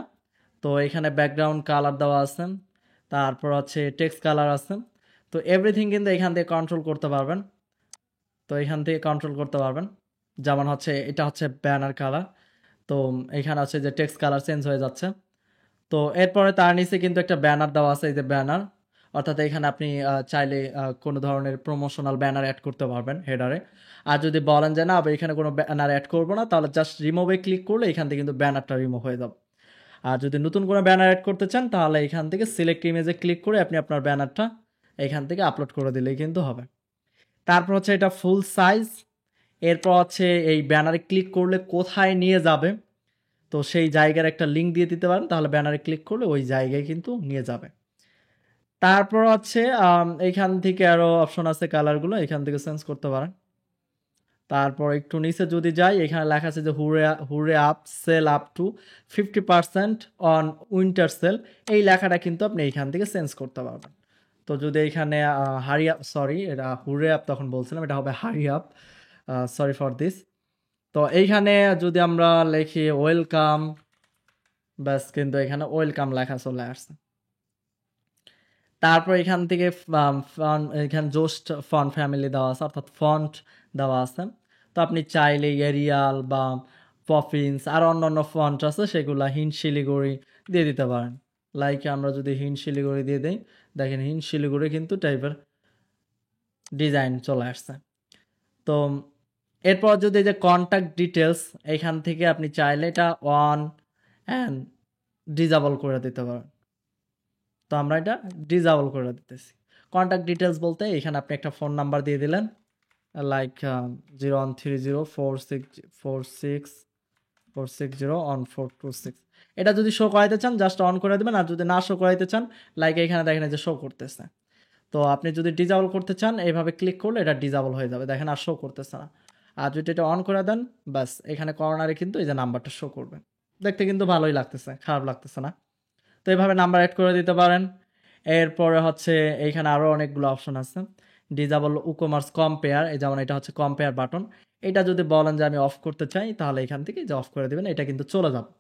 তো এখানে ব্যাকগ্রাউন্ড কালার দেওয়া আছে, তারপর হচ্ছে টেক্সট কালার আছে। তো এভরিথিং কিন্তু এখান থেকে কন্ট্রোল করতে পারবেন। তো এখান থেকে কন্ট্রোল করতে পারবেন, যেমন হচ্ছে এটা হচ্ছে ব্যানার কালার, তো এখানে আছে যে টেক্সট কালার চেঞ্জ হয়ে যাচ্ছে। তো তো এরপরে তার নিচে কিন্তু একটা ব্যানার দেওয়া আছে, এই যে ব্যানার, অর্থাৎ এখানে আপনি চাইলে কোনো ধরনের প্রমোশনাল ব্যানার অ্যাড করতে পারবেন হেডারে। আর যদি বলেন যে না এখানে কোনো ব্যানার অ্যাড করবো না, তাহলে জাস্ট রিমুভে ক্লিক করলে এখান থেকে কিন্তু ব্যানারটা রিমুভ হয়ে যাবে। আর যদি নতুন কোনো ব্যানার অ্যাড করতে চান তাহলে এখান থেকে সিলেক্ট ইমেজে ক্লিক করে আপনি আপনার ব্যানারটা এখান থেকে আপলোড করে দিলেই কিন্তু হবে। তারপর হচ্ছে এটা ফুল সাইজ। এরপর হচ্ছে এই ব্যানারে ক্লিক করলে কোথায় নিয়ে যাবে, তো সেই জায়গার একটা লিঙ্ক দিয়ে দিতে পারেন, তাহলে ব্যানারে ক্লিক করলে ওই জায়গায় কিন্তু নিয়ে যাবে। তারপর হচ্ছে এইখান থেকে আরও অপশন আছে, কালারগুলো এখান থেকে চেঞ্জ করতে পারেন। তারপর একটু নিচে যদি যাই, এখানে লেখা আছে যে hurry up sale up to 50% on winter sale, এই লেখাটা কিন্তু আপনি এইখান থেকে চেঞ্জ করতে পারবেন। তো যদি এখানে হারি আপ, সরি এটা হুরে আপ তখন বলছিলাম, এটা হবে hurry up, sorry for this. তো এইখানে যদি আমরা লিখি ওয়েলকাম, ব্যাস কিন্তু এখানে ওয়েলকাম লেখা চলে আসছে। তারপর এখান থেকে এখানে জোস্ট ফন্ট ফ্যামিলি দেওয়া আছে, অর্থাৎ ফন্ট দেওয়া আছে। তো আপনি চাইলে এরিয়াল বা পপিন্স আর অন্যান্য ফন্ট আছে সেগুলা হিন্ট শিলিগুড়ি দিয়ে দিতে পারেন। লাইক আমরা যদি হিন্ট শিলিগুড়ি দিয়ে দিই, দেখেন হিন্ট শিলিগুড়ি কিন্তু টাইপের ডিজাইন চলে আসছে। তো এরপর যদি এই যে কন্ট্যাক্ট ডিটেলস, এখান থেকে আপনি চাইলে এটা অন অ্যান্ড ডিজেবল করে দিতে পারেন। তো আমরা এটা ডিজেবল করে দিতেছি। কন্ট্যাক্ট ডিটেলস বলতে এখানে আপনি একটা ফোন নাম্বার দিয়ে দিলেন, লাইক 013046464601 এটা যদি শো করাইতে চান জাস্ট অন করে দেবেন, আর যদি না শো করাইতে চান লাইক এখানে দেখেন যে শো করতেছে। তো আপনি যদি ডিজেবল করতে চান এইভাবে ক্লিক করলে এটা ডিজেবল হয়ে যাবে, দেখেন আর শো করতেছে না। আর যদি এটা অন করে দেন ব্যাস এখানে কর্নারে কিন্তু এই যে নাম্বারটা শো করবে, দেখতে কিন্তু ভালোই লাগতেছে, খারাপ লাগতেছে না। তো এইভাবে নাম্বার অ্যাড করে দিতে পারেন। এরপরে হচ্ছে এইখানে আরও অনেকগুলো অপশন আছে। ডিজেবল উকমার্স কম্পেয়ার, এই যেমন এটা হচ্ছে কম্পেয়ার বাটন, এটা যদি বলেন যে আমি অফ করতে চাই তাহলে এখান থেকে যে অফ করে দেবেন, এটা কিন্তু চলে যাবে।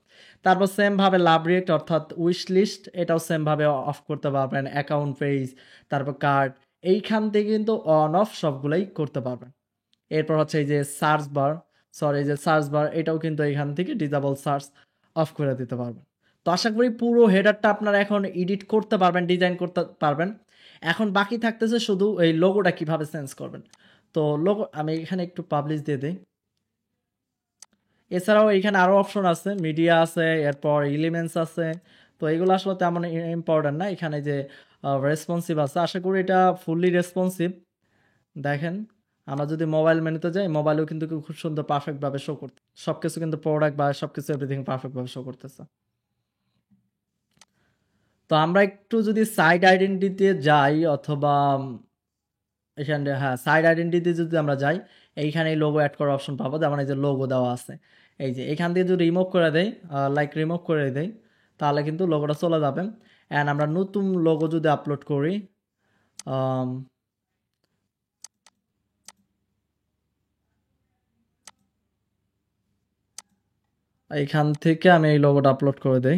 তারপর সেমভাবে লাভ রিয়েক্ট অর্থাৎ উইশ লিস্ট, এটাও সেমভাবে অফ করতে পারবেন। অ্যাকাউন্ট পেজ, তারপর কার্ড, এইখান থেকে কিন্তু অন অফ সবগুলাই করতে পারবেন। এরপর হচ্ছে এই যে সার্চ বার, সরি এই যে সার্চ বার, এটাও কিন্তু এখান থেকে ডিজেবল সার্চ অফ করে দিতে পারবেন। তো আশা করি পুরো হেডারটা আপনারা এখন এডিট করতে পারবেন, ডিজাইন করতে পারবেন। এখন বাকি থাকতেছে শুধু এই লোগোটা কিভাবে চেঞ্জ করবেন। তো লোগো আমি এখানে একটু পাবলিশ দিয়ে দিই। এছাড়াও এখানে আরও অপশন আছে, মিডিয়া আছে, এরপর এলিমেন্টস আছে। তো এগুলো আসলে তেমন ইম্পর্টেন্ট না। এখানে যে রেসপন্সিভ আছে, আশা করি এটা ফুললি রেসপন্সিভ। দেখেন আমরা যদি মোবাইল মেনুতে যাই, মোবাইলেও কিন্তু খুব সুন্দর পারফেক্টভাবে শো করতে, সব কিছু কিন্তু প্রোডাক্ট বা সব কিছু এভরিথিং পারফেক্টভাবে শো করতেছে। তো আমরা একটু যদি সাইড আইডেন্টিটিতে যাই, অথবা এখানে হ্যাঁ সাইড আইডেন্টিটি যদি আমরা যাই, এইখানে লোগো অ্যাড করার অপশন পাবো, যেমন এই যে লোগো দেওয়া আছে, এই যে এখান দিয়ে যদি রিমুভ করে দেই, লাইক রিমুভ করে দেই, তাহলে কিন্তু লোগোটা চলে যাবে। অ্যান্ড আমরা নতুন লোগো যদি আপলোড করি, এইখান থেকে আমি এই লোগোটা আপলোড করে দেই,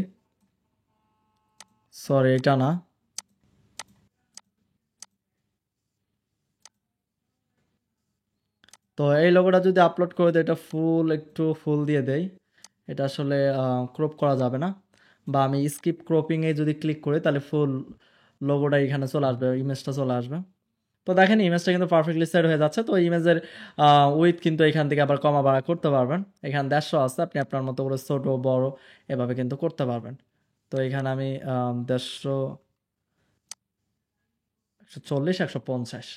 সরি এটা না, তো এই লোগোটা যদি আপলোড করে দেয়, এটা একটু ফুল দিয়ে দেই, এটা আসলে ক্রপ করা যাবে না, বা আমি স্কিপ ক্রপিংয়ে যদি ক্লিক করি তাহলে ফুল লোগোটা এখানে চলে আসবে, ইমেজটা চলে আসবে। তো দেখেন ইমেজটা কিন্তু পারফেক্টলি সেট হয়ে যাচ্ছে। তো ইমেজের উইথ কিন্তু এখান থেকে আবার কমা বাড়া করতে পারবেন। এখানে 150 আছে, আপনি আপনার মতো করে ছোট বড় এভাবে কিন্তু করতে পারবেন। তো এখানে আমি 150, 140, 150।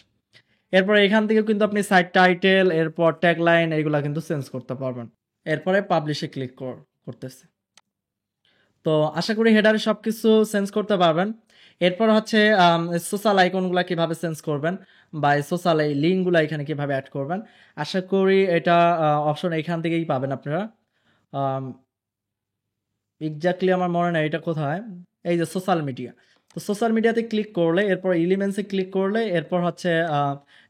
এরপর এখান থেকে কিন্তু আপনি সাইট টাইটেল, এরপর ট্যাগলাইন, এগুলা কিন্তু চেঞ্জ করতে পারবেন। এরপরে পাবলিশে ক্লিক করতেছে। তো আশা করি হেডারে সব কিছু চেঞ্জ করতে পারবেন। এরপর হচ্ছে সোশ্যাল আইকনগুলো কিভাবে চেঞ্জ করবেন, বা এই সোশ্যাল এই লিঙ্কগুলো এখানে কিভাবে অ্যাড করবেন, আশা করি এটা অপশন এখান থেকেই পাবেন আপনারা। এক্স্যাক্টলি আমার মনে নেই এটা কোথায়, এই যে সোশ্যাল মিডিয়া। তো সোশ্যাল মিডিয়াতে ক্লিক করলে, এরপর এলিমেন্টসে ক্লিক করলে, এরপর হচ্ছে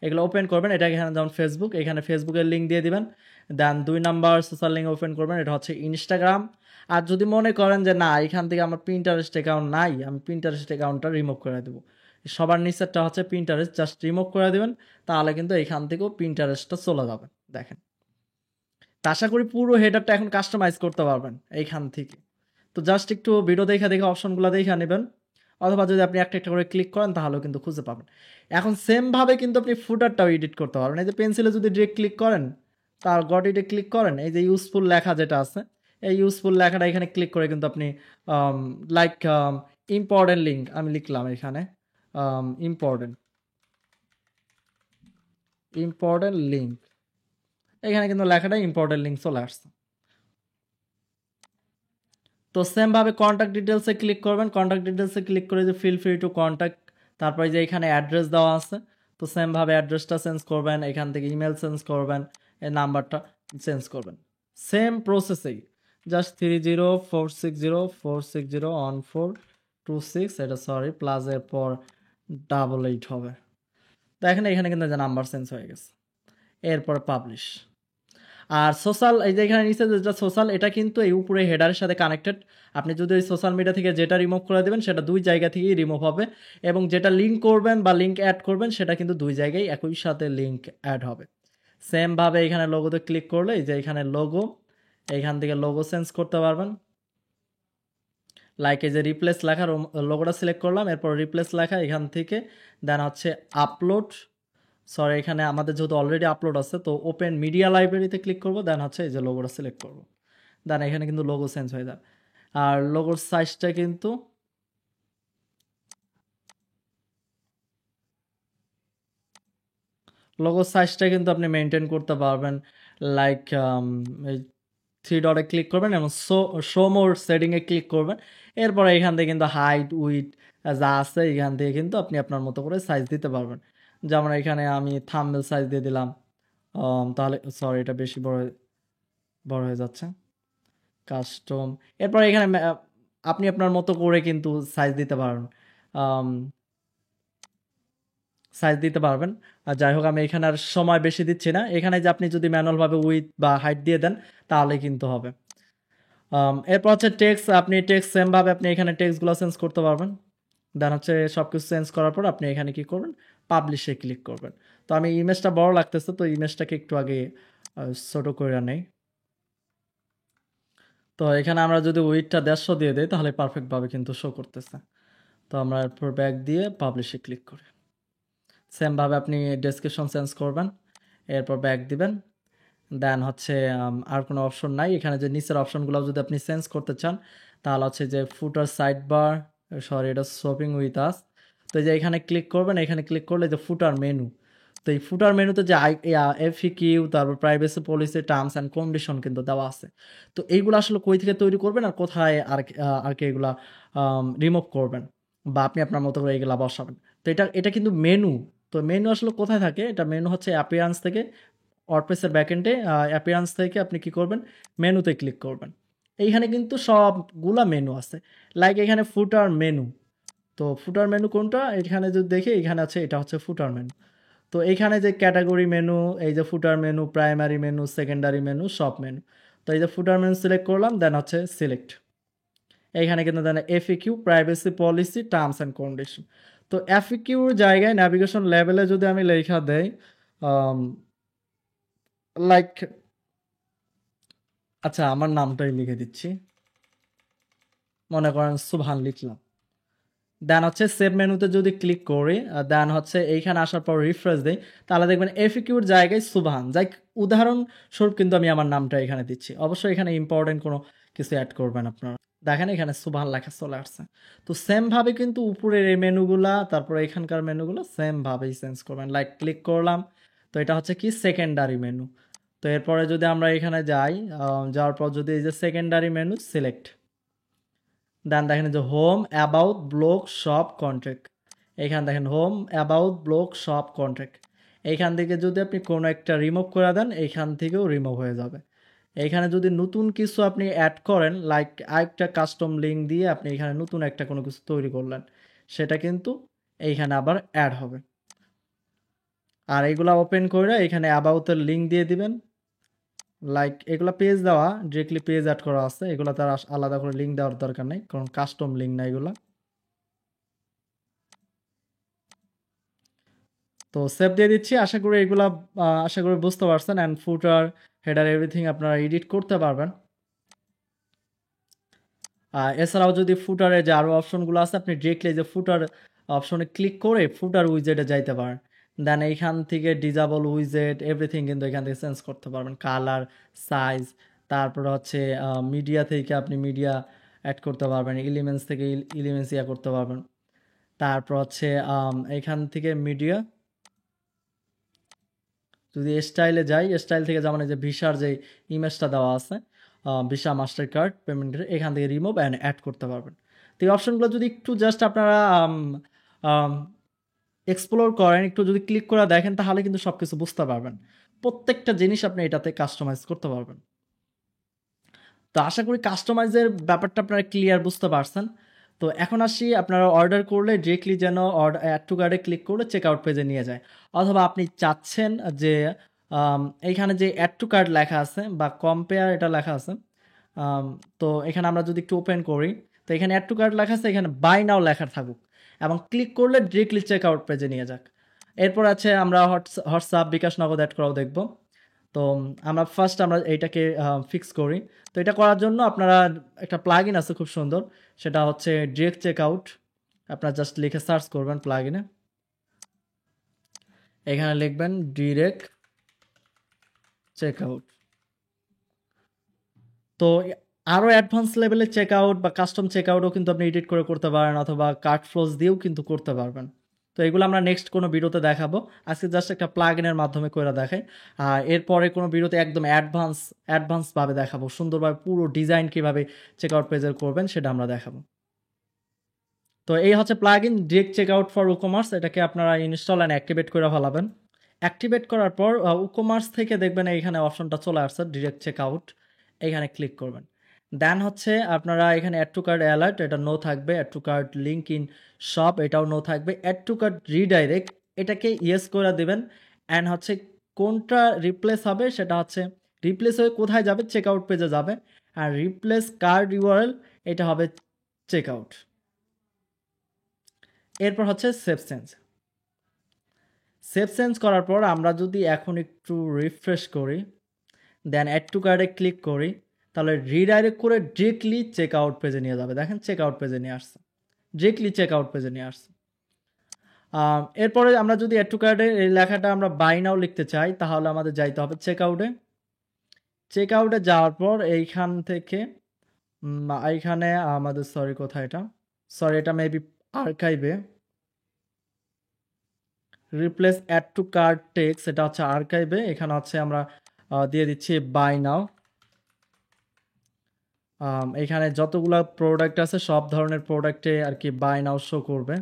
এগুলো ওপেন করবেন। এটা এখানে যেমন ফেসবুক, এখানে ফেসবুকের লিঙ্ক দিয়ে দিবেন। দেন 2 নাম্বার সোশ্যাল লিঙ্ক ওপেন করবেন, এটা হচ্ছে ইনস্টাগ্রাম। আর যদি মনে করেন যে না এখান থেকে আমার পিন্টারেস্ট অ্যাকাউন্ট নাই, আমি পিন্টারেস্ট অ্যাকাউন্টটা রিমুভ করে দেবো, সবার নিচেরটা হচ্ছে পিন্টারেস্ট, জাস্ট রিমুভ করে দেবেন, তাহলে কিন্তু এখান থেকেও পিন্টারেস্টটা চলে যাবে। দেখেন, তা আশা করি পুরো হেডারটা এখন কাস্টমাইজ করতে পারবেন এইখান থেকে। তো জাস্ট একটু ভিডিও দেখে অপশনগুলো দেখে নেবেন, অথবা যদি আপনি একটা একটা করে ক্লিক করেন তাহলেও কিন্তু খুঁজে পাবেন। এখন সেমভাবে কিন্তু আপনি ফুটারটাও এডিট করতে পারবেন। এই যে পেন্সিলে যদি ডিরেক্ট ক্লিক করেন, তার গডিতে ক্লিক করেন, এই যে ইউজফুল লেখা যেটা আছে, এই ইউজফুল লেখাটা এখানে ক্লিক করে কিন্তু আপনি লাইক ইম্পর্টেন্ট লিঙ্ক আমি লিখলাম এখানে, ইম্পর্টেন্ট ইম্পর্টেন্ট লিঙ্ক, এখানে কিন্তু লেখাটা ইম্পর্টেন্ট লিঙ্ক চলে আসছে। তো সেমভাবে কন্ট্যাক্ট ডিটেলসে ক্লিক করবেন, কন্ট্যাক্ট ডিটেলসে ক্লিক করে যে ফিল ফ্রি টু কন্ট্যাক্ট, তারপরে যে এখানে অ্যাড্রেস দেওয়া আছে, তো সেমভাবে অ্যাড্রেসটা চেঞ্জ করবেন, এখান থেকে ইমেল চেঞ্জ করবেন, এই নাম্বারটা চেঞ্জ করবেন, সেম প্রসেসেই জাস্ট 304604601426, এটা সরি প্লাসের পর 88 হবে। দেখেন এখানে কিন্তু যে নাম্বার চেঞ্জ হয়ে গেছে, এরপর পাবলিশ। আর সোশ্যাল, এই যে এখানে নিচে যেটা সোশ্যাল, এটা কিন্তু এই উপরে হেডারের সাথে কানেক্টেড। আপনি যদি ওই সোশ্যাল মিডিয়া থেকে যেটা রিমুভ করে দেবেন সেটা দুই জায়গা থেকেই রিমুভ হবে, এবং যেটা লিঙ্ক করবেন বা লিঙ্ক অ্যাড করবেন সেটা কিন্তু দুই জায়গায় একই সাথে লিঙ্ক অ্যাড হবে। সেমভাবে এখানে লোগোতে ক্লিক করলে এই যে এখানে লোগো, এইখান থেকে লোগো চেঞ্জ করতে পারবেন। লাইক এই যে রিপ্লেস লেখার লোগোটা সিলেক্ট করলাম, এরপর রিপ্লেস লেখা এখান থেকে, দেন হচ্ছে আপলোড, সরি এখানে আমাদের যেহেতু অলরেডি আপলোড আছে তো ওপেন মিডিয়া লাইব্রেরিতে ক্লিক করবো, দেন হচ্ছে এই যে লোগোটা সিলেক্ট করবো, দেন এখানে কিন্তু লোগো চেঞ্জ হয়ে যায়। আর লোগোর সাইজটা কিন্তু আপনি মেনটেন করতে পারবেন। লাইক এই থ্রি ডটে ক্লিক করবেন এবং শো মোর সেটিংয়ে ক্লিক করবেন, এরপরে এখান থেকে কিন্তু হাইট উইথ যা আছে এখান থেকে কিন্তু আপনি আপনার মতো করে সাইজ দিতে পারবেন। যেমন এখানে আমি থাম্বনেল সাইজ দিয়ে দিলাম, তাহলে সরি এটা বেশি বড় হয়ে যাচ্ছে, কাস্টম, এরপর এখানে আপনি আপনার মতো করে কিন্তু সাইজ দিতে পারবেন, সাইজ দিতে পারবেন। আর যাই হোক আমি এখানে আর সময় বেশি দিচ্ছি না, এখানে যে আপনি যদি ম্যানুয়ালভাবে উইথ বা হাইট দিয়ে দেন তাহলে কিন্তু হবে। এরপর হচ্ছে টেক্সট, আপনি টেক্সট সেমভাবে আপনি এখানে টেক্সটগুলো চেঞ্জ করতে পারবেন, দেন হচ্ছে সব কিছু চেঞ্জ করার পর আপনি এখানে কি করবেন, পাবলিশে ক্লিক করবেন। তো আমি ইমেজটা বড় লাগতেছে তো ইমেজটাকে একটু আগে ছোট করে নেই। তো এখানে আমরা যদি উইথটা 150 দিয়ে দিই তাহলে পারফেক্টভাবে কিন্তু শো করতেছে। তো আমরা এরপর ব্যাক দিয়ে পাবলিশে ক্লিক করি। সেমভাবে আপনি ডেসক্রিপশন চেঞ্জ করবেন, এরপর ব্যাক দিবেন, দেন হচ্ছে আর কোনো অপশন নাই, এখানে যে নিচের অপশনগুলো যদি আপনি চেঞ্জ করতে চান তাহলে হচ্ছে যে ফুটার সাইড বার, সরি এটা শপিং উইথ আস, তো এই যে এখানে ক্লিক করবেন, এখানে ক্লিক করলে যে ফুটার মেনু, তো এই ফুটার মেনুতে যে এফিকিউ, তারপর privacy policy, terms and condition কিন্তু দেওয়া আছে। তো এইগুলো আসলে কই থেকে তৈরি করবেন আর কোথায় আর কি এগুলা রিমুভ করবেন বা আপনি আপনার মতো করে এগুলা বসাবেন, তো এটা কিন্তু মেনু। তো মেনু আসলে কোথায় থাকে, এটা মেনু হচ্ছে অ্যাপিয়ারেন্স থেকে, ওয়ার্ডপ্রেসের ব্যাকএন্ডে অ্যাপিয়ারেন্স থেকে আপনি কি করবেন, মেনুতে ক্লিক করবেন, এইখানে কিন্তু সবগুলা মেনু আছে। লাইক এখানে ফুটার মেনু, তো ফুটার মেনু কোনটা, এখানে যদি দেখি এখানে আছে, এটা হচ্ছে ফুটার মেনু। তো এইখানে যে ক্যাটাগরি মেনু, এই যে ফুটার menu, primary menu, secondary menu, সব মেনু, তো এই যে ফুটার মেনু সিলেক্ট করলাম, দেন হচ্ছে সিলেক্ট, এইখানে কিন্তু then FAQ, privacy policy, terms and condition. তো এফিকিউর জায়গায় ন্যাভিগেশন লেভেলে যদি আমি লেখা দেই লাইক, আচ্ছা আমার নামটাই লিখে দিচ্ছি, মনে করেন সুবহান লিখলাম, দেন হচ্ছে সেভ মেনুতে যদি ক্লিক করি, দেন হচ্ছে এইখানে আসার পর রিফ্রেশ দেই, তাহলে দেখবেন এফিকিউর জায়গায় সুবহান, যাই উদাহরণস্বরূপ কিন্তু আমি আমার নামটা এখানে দিচ্ছি, অবশ্যই এখানে ইম্পর্টেন্ট কোনো কিছু অ্যাড করবেন আপনারা, দেখেন এখানে সুবহান লেখা চলে আসছে। তো সেম ভাবে কিন্তু উপরের এই মেনুগুলা, তারপর এখানকার মেনুগুলো সেম ভাবেই চেঞ্জ করবেন, লাইক ক্লিক করলাম, তো এটা হচ্ছে কি সেকেন্ডারি মেনু। তো এরপরে যদি আমরা এখানে যাই, যাওয়ার পর যদি এই যে সেকেন্ডারি মেনু সিলেক্ট, দেন দেখেন যে home, about, blog, shop, contact, এইখানে দেখেন home, about, blog, shop, contact, এইখান থেকে যদি আপনি কোনো একটা রিমুভ করে দেন এইখান থেকেও রিমুভ হয়ে যাবে। এইখানে যদি নতুন কিছু আপনি অ্যাড করেন, লাইক আরেকটা কাস্টম লিঙ্ক দিয়ে আপনি এখানে নতুন একটা কোনো কিছু তৈরি করলেন, সেটা কিন্তু এইখানে আবার অ্যাড হবে। আর এইগুলা ওপেন করে এখানে অ্যাবাউটের লিঙ্ক দিয়ে দিবেন, লাইক এগুলা পেজ দেওয়া, ডিরেক্টলি পেজ অ্যাড করা আছে, এগুলা তার আলাদা করে লিঙ্ক দেওয়ার দরকার নেই, কারণ কাস্টম লিঙ্ক না এগুলা। তো সেভ দিয়ে দিচ্ছি, আশা করি এগুলা আশা করি বুঝতে পারছেন, অ্যান্ড ফুটার, হেডার, এভরিথিং আপনারা এডিট করতে পারবেন। এছাড়াও যদি ফুটারে যে আরও অপশনগুলো আছে আপনি ডিরেক্টলি যে ফুটার অপশনে ক্লিক করে ফুটার উইজেটে যাইতে পারেন। দেন এইখান থেকে ডিজাবল উইজেট এভরিথিং কিন্তু এখান থেকে চেঞ্জ করতে পারবেন, কালার, সাইজ। তারপর হচ্ছে মিডিয়া থেকে আপনি মিডিয়া অ্যাড করতে পারবেন, এলিমেন্টস থেকে এলিমেন্টস ইয়া করতে পারবেন। তারপর হচ্ছে এখান থেকে মিডিয়া যদি স্টাইলে যাই, স্টাইল থেকে যেমন এই যে ভিসার যে ইমেজটা দেওয়া আছে, ভিসা মাস্টার কার্ড পেমেন্টের, এখান থেকে রিমুভ অ্যান্ড অ্যাড করতে পারবেন। তো এই অপশনগুলো যদি একটু জাস্ট আপনারা এক্সপ্লোর করেন, একটু যদি ক্লিক করে দেখেন, তাহলে কিন্তু সব কিছু বুঝতে পারবেন। প্রত্যেকটা জিনিস আপনি এটাতে কাস্টমাইজ করতে পারবেন। তো আশা করি কাস্টমাইজের ব্যাপারটা আপনারা ক্লিয়ার বুঝতে পারছেন। তো এখন আসি, আপনারা অর্ডার করলে ডিরেক্টলি যেন অ্যাড টু কার্ডে ক্লিক করলে চেক আউট পেজে নিয়ে যায়। অথবা আপনি চাচ্ছেন যে এইখানে যে অ্যাড টু কার্ড লেখা আছে বা কম্পেয়ার এটা লেখা আছে, তো এখানে আমরা যদি একটু ওপেন করি, তো এখানে অ্যাড টু কার্ড লেখা আছে, এখানে বাই নাও লেখা থাকুক এবং ক্লিক করলে ডিরেক্টলি চেক আউট পেজে নিয়ে যাক। এরপর আছে আমরা হোয়াটসঅ্যাপ, বিকাশ, নগদ অ্যাড করাও দেখব। তো আমরা ফার্স্ট আমরা এইটাকে ফিক্স করি। তো এটা করার জন্য আপনারা একটা প্লাগইন আছে খুব সুন্দর, সেটা হচ্ছে ডিরেক্ট চেক আউট। আপনারা জাস্ট লিখে সার্চ করবেন প্লাগইনে, এখানে লিখবেন ডিরেক্ট চেক আউট। তো আরও অ্যাডভান্স লেভেলের চেক আউট বা কাস্টম চেক আউটও কিন্তু আপনি এডিট করে করতে পারেন, অথবা কার্ড ফ্লোজ দিয়েও কিন্তু করতে পারবেন। তো এগুলো আমরা নেক্সট কোনো ভিডিওতে দেখাবো, আজকে জাস্ট একটা প্লাগইনের মাধ্যমে করে দেখাই। আর এরপরে কোনো ভিডিওতে একদম অ্যাডভান্সভাবে দেখাবো, সুন্দরভাবে পুরো ডিজাইন কীভাবে চেক আউট পেজের করবেন সেটা আমরা দেখাবো। তো এই হচ্ছে plugin direct check out for WooCommerce, এটাকে আপনারা ইনস্টল অ্যান্ড অ্যাক্টিভেট করে ফেলাবেন। অ্যাক্টিভেট করার পর উকমার্স থেকে দেখবেন এইখানে অপশনটা চলে আসছে ডিরেক্ট চেক আউট, এখানে ক্লিক করবেন। দেন হচ্ছে আপনারা এখানে অ্যাড টু কার্ট অ্যালার্ট, এটা নো থাকবে। Add to cart link in shop, এটাও নো থাকবে। অ্যাড টু কার্ট রিডাইরেক্ট, এটাকে ইয়েস করে দেবেন। অ্যান্ড হচ্ছে কোনটা রিপ্লেস হবে সেটা হচ্ছে রিপ্লেস হয়ে কোথায় যাবে, চেক আউট পেজে যাবে। আর রিপ্লেস কার্ড ইউআরএল, এটা হবে চেক আউট। এরপর হচ্ছে সেভ চেঞ্জ করার পর আমরা যদি এখন একটু রিফ্রেশ করি, দেন অ্যাড টু কার্ডে ক্লিক করি, তাহলে রিডাইরেক্ট করে ডিরেক্টলি চেক আউট পেজে নিয়ে যাবে। দেখেন চেক আউট পেজে নিয়ে আসছে, ডিরেক্টলি চেক আউট পেজে নিয়ে আসছে। এরপরে আমরা যদি অ্যাড টু কার্ডে এই লেখাটা আমরা বাই নাও লিখতে চাই, তাহলে আমাদের যাইতে হবে চেক আউটে যাওয়ার পর এইখান থেকে এইখানে আমাদের কোথায় এটা মেবি আর্কাইভে, replace add to cart text, এটা হচ্ছে আর্কাইভে। এখানে হচ্ছে আমরা দিয়ে দিচ্ছি বাই নাও। এখানে যতগুলো প্রোডাক্ট আছে সব ধরনের প্রোডাক্টে আর কি বাই নাও শো করবে,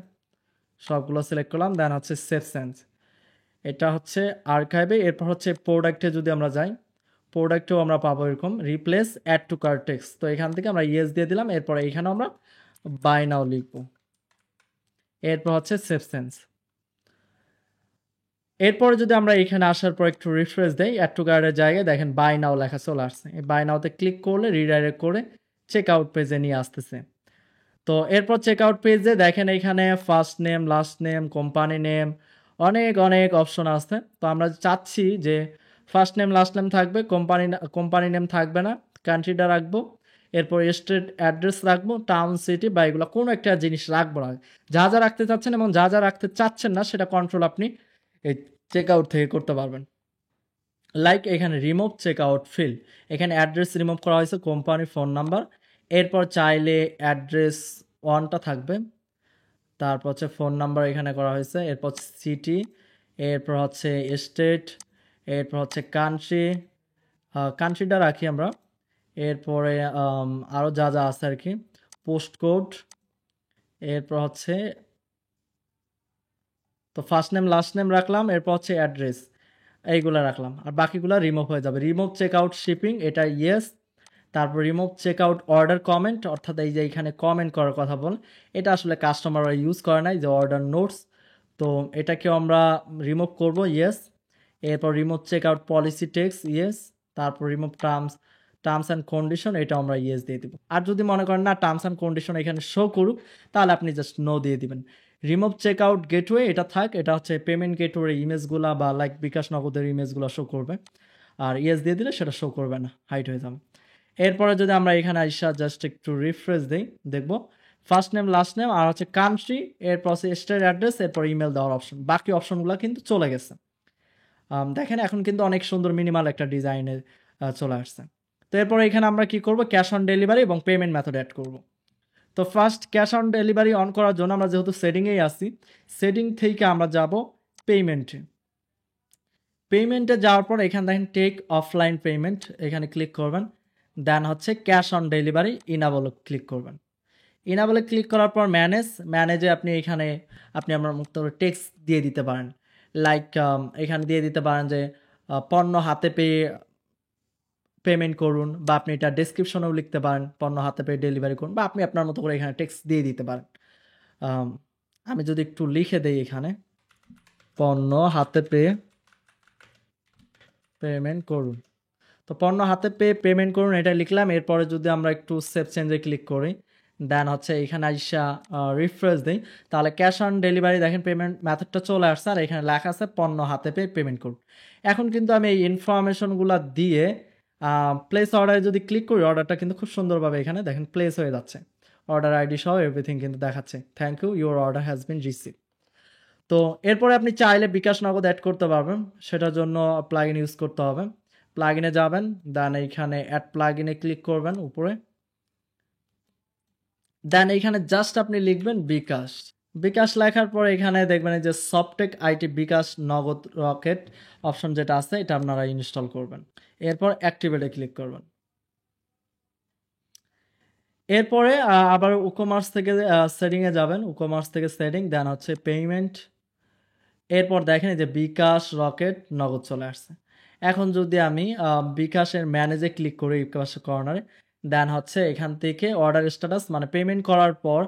সবগুলো সিলেক্ট করলাম। দেন হচ্ছে সেভ চেঞ্জ, এটা হচ্ছে আর্কাইভে। এরপর হচ্ছে প্রোডাক্টে যদি আমরা যাই, প্রোডাক্টেও আমরা পাবো এরকম replace add to cart text. তো এখান থেকে আমরা ইয়েস দিয়ে দিলাম, এরপর এইখানে আমরা বাই নাও লিখবো। এরপর হচ্ছে সেভ চেঞ্জ। এরপরে যদি আমরা এখানে আসার পর একটু রিফ্রেশ দেই, অ্যাড টু কার্টের জায়গায় দেখেন বাই নাও লেখা চলে আসছে। এই বাই নাওতে ক্লিক করলে রিডাইরেক্ট করে চেক আউট পেজে নিয়ে আসতেছে। তো এরপর চেক আউট পেজে দেখেন এইখানে first name, last name, company name, অনেক অপশন আছে। তো আমরা চাচ্ছি যে ফার্স্ট নেম লাস্ট নেম থাকবে, কোম্পানি নেম থাকবে না, কান্ট্রিটা রাখবো, এরপর স্টেট অ্যাড্রেস রাখবো, টাউন, সিটি বা এগুলো কোনো একটা জিনিস রাখবো না। যা রাখতে চাচ্ছেন এবং যা রাখতে চাচ্ছেন না সেটা কন্ট্রোল আপনি এই চেক আউট থেকে করতে পারবেন। লাইক এখানে রিমুভ চেক আউট ফিল্ড, এখানে অ্যাড্রেস রিমুভ করা হয়েছে, কোম্পানি, ফোন নাম্বার। এরপর চাইলে অ্যাড্রেস ওয়ানটা থাকবে, তারপর হচ্ছে ফোন নাম্বার এখানে করা হয়েছে, এরপর সিটি, এরপর হচ্ছে স্টেট, এরপর হচ্ছে কান্ট্রিটা রাখি আমরা। এরপরে আরও যা আছে আর কি, পোস্ট কোড, এরপর হচ্ছে তো ফার্স্ট নেম লাস্ট নেম রাখলাম, এরপর হচ্ছে অ্যাড্রেস, এইগুলো রাখলাম। আর বাকিগুলো রিমুভ হয়ে যাবে। রিমুভ চেক আউট শিপিং, এটা ইয়েস। তারপর remove check out order comment, অর্থাৎ এই যে এখানে কমেন্ট করার কথা বল, এটা আসলে কাস্টমাররা ইউজ করে নাই, যে অর্ডার নোটস, তো এটাকেও আমরা রিমুভ করব, ইয়েস। এরপর remove check out policy text, yes. তারপর রিমুভ টার্মস অ্যান্ড কন্ডিশন, এটা আমরা ইয়েস দিয়ে দিব। আর যদি মনে করেন না টার্মস অ্যান্ড কন্ডিশন এখানে শো করুক, তাহলে আপনি জাস্ট নো দিয়ে দিবেন। রিমুভ চেক আউট গেটওয়ে, এটা থাক, এটা হচ্ছে পেমেন্ট গেটওয়ে ইমেজগুলো বা লাইক বিকাশ নগদের ইমেজগুলো শো করবে। আর ইয়েস দিয়ে দিলে সেটা শো করবে না, হাইড হয়ে যাবে। এরপরে যদি আমরা এখানে আইসা জাস্ট একটু রিফ্রেশ দিই, দেখব ফার্স্ট নেম লাস্ট নেম আর হচ্ছে কান্ট্রি, এরপর হচ্ছে স্টেট অ্যাড্রেস, এরপর ইমেল দেওয়ার অপশন, বাকি অপশনগুলো কিন্তু চলে গেছে। দেখেন এখন কিন্তু অনেক সুন্দর মিনিমাল একটা ডিজাইনে চলে আসছে। তো এরপরে এখানে আমরা কি করব, ক্যাশ অন ডেলিভারি এবং পেমেন্ট মেথড অ্যাড করব। তো first cash on delivery on করার জন্য আমরা যেহেতু সেটিংয়েই আসি, সেটিং থেকে আমরা যাব পেমেন্টে। পেমেন্টে যাওয়ার পর এখানে দেখেন টেক অফলাইন পেমেন্ট, এখানে ক্লিক করবেন। দেন হচ্ছে ক্যাশ অন ডেলিভারি ইনাবলে ক্লিক করবেন। ইনাবলে ক্লিক করার পর ম্যানেজে আপনি এখানে আপনি আপনার মতো টেক্সট দিয়ে দিতে পারেন। লাইক এখানে দিয়ে দিতে পারেন যে পণ্য হাতে পেয়ে পেমেন্ট করুন, বা আপনি এটা ডেসক্রিপশনেও লিখতে পারেন পণ্য হাতে পেয়ে ডেলিভারি করুন, বা আপনি আপনার মতো করে এখানে টেক্সট দিয়ে দিতে পারেন। আমি যদি একটু লিখে দেই এখানে পণ্য হাতে পেয়ে পেমেন্ট করুন, তো পণ্য হাতে পেয়ে পেমেন্ট করুন এটা লিখলাম। এরপরে যদি আমরা একটু সেভ চেঞ্জে ক্লিক করি, দেন হচ্ছে এখানে আইসা রিফ্রেশ দিই, তাহলে ক্যাশ অন ডেলিভারি দেখেন পেমেন্ট মেথডটা চলে আসছে, আর এখানে লেখা আছে পণ্য হাতে পেয়ে পেমেন্ট করুন। এখন কিন্তু আমি এই ইনফরমেশনগুলো দিয়ে প্লেস অর্ডারে যদি ক্লিক করি, অর্ডারটা কিন্তু খুব সুন্দরভাবে এখানে দেখেন প্লেস হয়ে যাচ্ছে, অর্ডার আইডি সহ এভরিথিং কিন্তু দেখাচ্ছে, thank you your order has been receive. তো এরপরে আপনি চাইলে বিকাশ নগদ অ্যাড করতে পারবেন, সেটার জন্য প্লাগইন ইউজ করতে হবে। প্লাগইনে যাবেন, দেন এইখানে অ্যাড প্লাগইনে ক্লিক করবেন উপরে, দেন এইখানে জাস্ট আপনি লিখবেন বিকাশ। বিকাশ লেখার পর এখানে দেখবেন এই যে সফটেক আইটি বিকাশ নগদ রকেট অপশন যেটা আছে এটা আপনারা ইনস্টল করবেন। এরপর অ্যাক্টিভেটে ক্লিক করবেন। এরপরে আবার উকমার্স থেকে সেটিংয়ে যাবেন, উকমার্স থেকে সেটিং, দেন হচ্ছে পেমেন্ট। এরপর দেখেন এই যে বিকাশ রকেট নগদ চলে আসছে। এখন যদি আমি বিকাশের ম্যানেজে ক্লিক করি এই পাশে কর্নারে, দেন হচ্ছে এখান থেকে অর্ডার স্ট্যাটাস মানে পেমেন্ট করার পর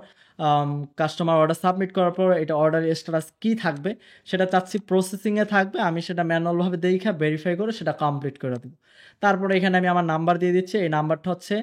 কাস্টমার অর্ডার সাবমিট করার পর এটা অর্ডার স্ট্যাটাস কী থাকবে সেটা চাচ্ছি প্রসেসিংয়ে থাকবে, আমি সেটা ম্যানুয়ালভাবে দেখে ভেরিফাই করে সেটা কমপ্লিট করে দেবো। তারপরে এখানে আমি আমার নাম্বার দিয়ে দিচ্ছি, এই নাম্বারটা হচ্ছে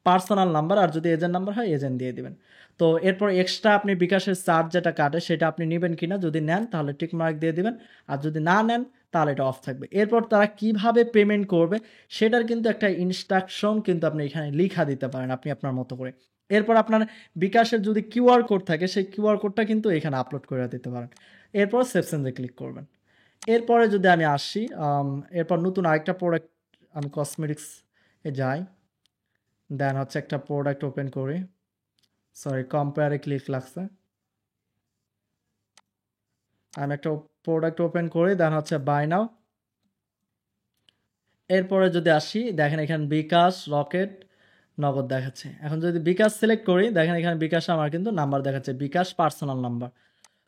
পার্সোনাল নাম্বার, আর যদি এজেন্ট নাম্বার হয় এজেন্ট দিয়ে দিবেন। তো এরপর এক্সট্রা আপনি বিকাশের চার্জ যেটা কাটে সেটা আপনি নেবেন কিনা, যদি নেন তাহলে টিক মার্ক দিয়ে দিবেন, আর যদি না নেন তাহলে এটা অফ থাকবে। এরপর তারা কিভাবে পেমেন্ট করবে সেটার কিন্তু একটা ইনস্ট্রাকশন কিন্তু আপনি এখানে লিখা দিতে পারেন আপনি আপনার মতো করে। এরপর আপনার বিকাশের যদি কিউআর কোড থাকে সেই কিউআর কোডটা কিন্তু এখানে আপলোড করে দিতে পারেন। এরপর সেভ চেঞ্জে ক্লিক করবেন। এরপরে যদি আমি আসি এরপর নতুন আরেকটা প্রোডাক্ট, আমি কসমেটিক্স এ যাই, দেন হচ্ছে একটা প্রোডাক্ট ওপেন করি, সরি কম্পেয়ারে ক্লিক লাগছে, আমি একটা প্রোডাক্ট ওপেন করি, দেন হচ্ছে বাই নাও। এরপরে যদি আসি দেখেন এখানে বিকাশ রকেট নগদ দেখাচ্ছে। এখন যদি বিকাশ সিলেক্ট করি দেখেন এখানে বিকাশ আমার কিন্তু নাম্বার দেখাচ্ছে, বিকাশ পার্সোনাল নাম্বার।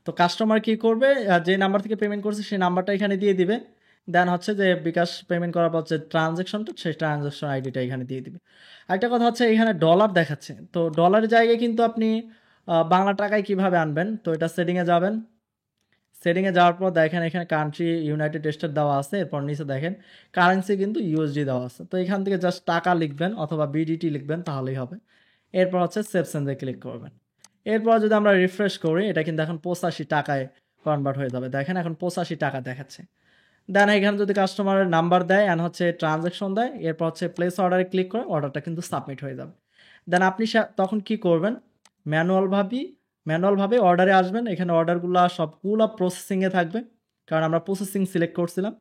তো কাস্টমার কি করবে, যে নাম্বার থেকে পেমেন্ট করছে সেই নাম্বারটা এখানে দিয়ে দিবে, দেন হচ্ছে যে বিকাশ পেমেন্ট করার পর যে ট্রানজ্যাকশনটা সেই ট্রানজ্যাকশন আইডিটা এখানে দিয়ে দিবে। আরেকটা কথা হচ্ছে এখানে ডলার দেখাচ্ছে, তো ডলারের জায়গায় কিন্তু আপনি বাংলা টাকায় কিভাবে আনবেন, তো এটা সেটিংয়ে যাবেন। সেটিংয়ে যাওয়ার পর দেখেন এখানে কান্ট্রি ইউনাইটেড স্টেট দেওয়া আছে, এরপর নিচে দেখেন কারেন্সি কিন্তু ইউএসডি দেওয়া আছে, তো এখান থেকে জাস্ট টাকা লিখবেন অথবা বিডিটি লিখবেন তাহলেই হবে। এরপর হচ্ছে সেভ চেঞ্জে ক্লিক করবেন। এরপর যদি আমরা রিফ্রেশ করি এটা কিন্তু এখন 85 টাকায় কনভার্ট হয়ে যাবে, দেখেন এখন 85 টাকা দেখাচ্ছে। দেন এখানে যদি কাস্টমারের নাম্বার দেয় অ্যান্ড হচ্ছে ট্রানজ্যাকশন দেয়, এরপর হচ্ছে প্লেস অর্ডারে ক্লিক করে অর্ডারটা কিন্তু সাবমিট হয়ে যাবে। দেন আপনি তখন কি করবেন, ম্যানুয়ালভাবে অর্ডারে আসবেন, এখানে অর্ডারগুলো সবগুলো প্রসেসিংয়ে থাকবে কারণ আমরা প্রসেসিং সিলেক্ট করছিলাম।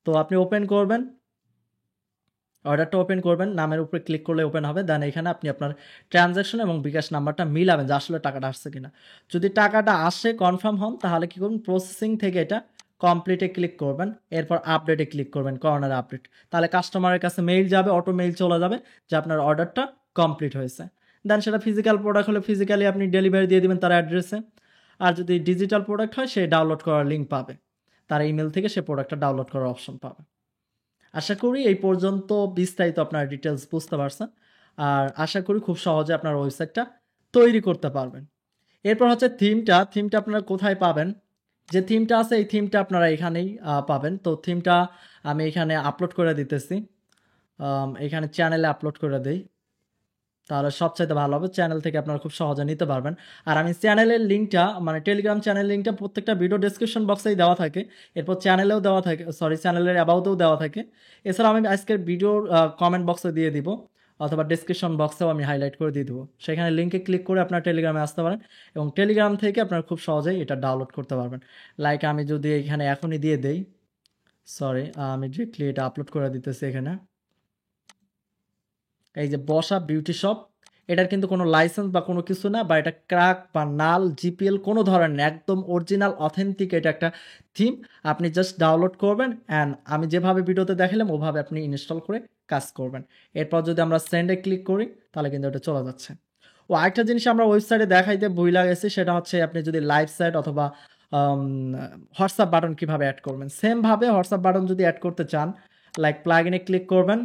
তো আপনি ওপেন করবেন, অর্ডারটা ওপেন করবেন, নামের উপরে ক্লিক করলে ওপেন হবে, দেন এখানে আপনি আপনার ট্রানজ্যাকশন এবং বিকাশ নাম্বারটা মিলাবেন যে আসলে টাকাটা আসছে কিনা। যদি টাকাটা আসে কনফার্ম হন তাহলে কি করবেন, প্রসেসিং থেকে এটা কমপ্লিটে ক্লিক করবেন, এরপর আপডেটে ক্লিক করবেন, কর্নার আপডেট, তাহলে কাস্টমারের কাছে মেইল যাবে, অটো মেইল চলে যাবে যে আপনার অর্ডারটা কমপ্লিট হয়েছে। দেন সেটা ফিজিক্যাল প্রোডাক্ট হলে ফিজিক্যালি আপনি ডেলিভারি দিয়ে দেবেন তার অ্যাড্রেসে, আর যদি ডিজিটাল প্রোডাক্ট হয় সে ডাউনলোড করার লিঙ্ক পাবে, তার ইমেল থেকে সে প্রোডাক্টটা ডাউনলোড করার অপশন পাবে। আশা করি এই পর্যন্ত বিস্তারিত আপনার ডিটেলস বুঝতে পারছেন, আর আশা করি খুব সহজে আপনার ওয়েবসাইটটা তৈরি করতে পারবেন। এরপর হচ্ছে থিমটা আপনারা কোথায় পাবেন, যে থিমটা আছে এই থিমটা আপনারা এখানেই পাবেন। তো থিমটা আমি এখানে আপলোড করে দিতেছি, এখানে চ্যানেলে আপলোড করে দিই, তাহলে সবচাইতে ভালো হবে, চ্যানেল থেকে আপনারা খুব সহজে নিতে পারবেন। আর আমি চ্যানেলের লিঙ্কটা মানে টেলিগ্রাম চ্যানেল লিঙ্কটা প্রত্যেকটা ভিডিও ডেসক্রিপশন বক্সেই দেওয়া থাকে, এরপর চ্যানেলেও দেওয়া থাকে, সরি চ্যানেলের অ্যাবাউটেও দেওয়া থাকে, এছাড়া আমি আজকের ভিডিওর কমেন্ট বক্সে দিয়ে দিব। অথবা ডেসক্রিপশন বক্সেও আমি হাইলাইট করে দিয়ে দেবো। সেখানে লিঙ্কে ক্লিক করে আপনার টেলিগ্রামে আসতে পারেন এবং টেলিগ্রাম থেকে আপনারা খুব সহজেই এটা ডাউনলোড করতে পারবেন। লাইক আমি যদি এখানে এখনই দিয়ে দেই, সরি আমি ডিরেক্টলি এটা আপলোড করে দিতেছি এখানে। এই যে বসা বিউটি শপ, এটার কিন্তু কোনো লাইসেন্স বা কোনো কিছু না, বা এটা ক্র্যাক বা নাল জিপিএল কোনো ধরনের না, একদম অরিজিনাল অথেন্টিক এটা একটা থিম। আপনি জাস্ট ডাউনলোড করবেন অ্যান্ড আমি যেভাবে ভিডিওতে দেখালাম ওভাবে আপনি ইনস্টল করে কাজ করবেন। এরপর যদি আমরা সেন্ডে ক্লিক করি তাহলে কিন্তু এটা চলে যাচ্ছে। ও আরেকটা জিনিস আমরা ওয়েবসাইটে দেখাইতে ভুলে গেছি, সেটা হচ্ছে আপনি যদি লাইভ সাইট অথবা হোয়াটসঅ্যাপ বাটন কীভাবে অ্যাড করবেন। সেমভাবে হোয়াটসঅ্যাপ বাটন যদি অ্যাড করতে চান, লাইক প্লাগইনে ক্লিক করবেন,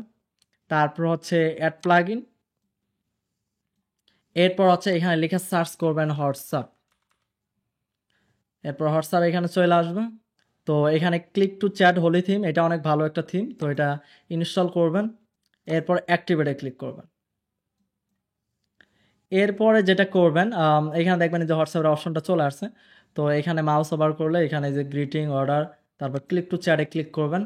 তারপর হচ্ছে অ্যাড প্লাগইন, এরপর হচ্ছে এখানে লিখে সার্চ করবেন হোয়াটসঅ্যাপ, এরপর হোয়াটসঅ্যাপ এখানে চলে আসবে। তো এখানে click to chat holy theme, এটা অনেক ভালো একটা থিম, তো এটা ইনস্টল করবেন, এরপর অ্যাক্টিভেটে ক্লিক করবেন। এরপরে যেটা করবেন, এখানে দেখবেন যে হোয়াটসঅ্যাপের অপশনটা চলে আসছে। তো এখানে মাউস ওভার করলে এখানে যে গ্রিটিং অর্ডার, তারপর ক্লিক টু চ্যাটে ক্লিক করবেন,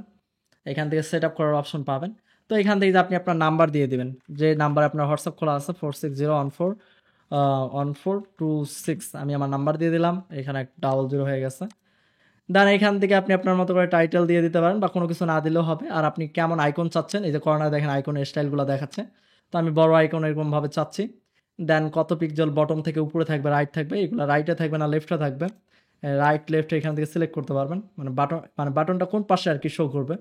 এখান থেকে সেট আপ করার অপশন পাবেন। তো এখান থেকে যে আপনি আপনার নাম্বার দিয়ে দিবেন, যে নাম্বার আপনার হোয়াটসঅ্যাপ খোলা আছে 4601414226, আমি আমার নাম্বার দিয়ে দিলাম, এখানে 00 হয়ে গেছে। দেন এখান থেকে আপনি আপনার মতো করে টাইটেল দিয়ে দিতে পারেন বা কোনো কিছু না দিলেও হবে। আর আপনি কেমন আইকন চাচ্ছেন, এই যে কর্নার দেখেন আইকনের স্টাইলগুলো দেখাচ্ছে, তো আমি বড় আইকন এরকমভাবে চাচ্ছি। দেন কত পিক্সেল বটম থেকে উপরে থাকবে, রাইট থাকবে, এগুলো রাইটে থাকবে না লেফটে থাকবে, রাইট লেফট এখান থেকে সিলেক্ট করতে পারবেন, মানে বাটনটা কোন পাশে আর কি শো করবে।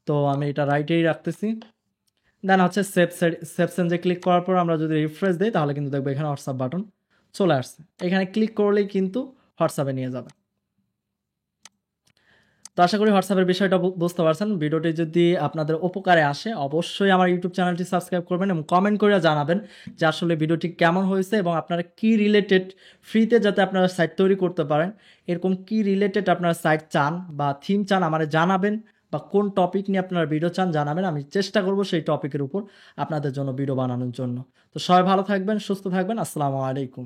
তো আমি এটা রাইটেই রাখতেছি। দেন হচ্ছে সেভ চেঞ্জে ক্লিক করার পর আমরা যদি রিফ্রেশ দিই তাহলে কিন্তু দেখবো এখানে হোয়াটসঅ্যাপ বাটন চলে আসছে। এখানে ক্লিক করলেই কিন্তু হোয়াটসঅ্যাপে নিয়ে যাবে। তো আশা করি হোয়াটসঅ্যাপের বিষয়টা বুঝতে পারছেন। ভিডিওটি যদি আপনাদের উপকারে আসে অবশ্যই আমার ইউটিউব চ্যানেলটি সাবস্ক্রাইব করবেন এবং কমেন্ট করে জানাবেন যে আসলে ভিডিওটি কেমন হয়েছে এবং আপনারা কি রিলেটেড ফ্রিতে যাতে আপনারা সাইট তৈরি করতে পারেন, এরকম কি রিলেটেড আপনারা সাইট চান বা থিম চান আমাদের জানাবেন, বা কোন টপিক নিয়ে আপনারা ভিডিও চান জানাবেন। আমি চেষ্টা করব সেই টপিকের উপর আপনাদের জন্য ভিডিও বানানোর জন্য। তো সবাই ভালো থাকবেন, সুস্থ থাকবেন। আসসালামু আলাইকুম।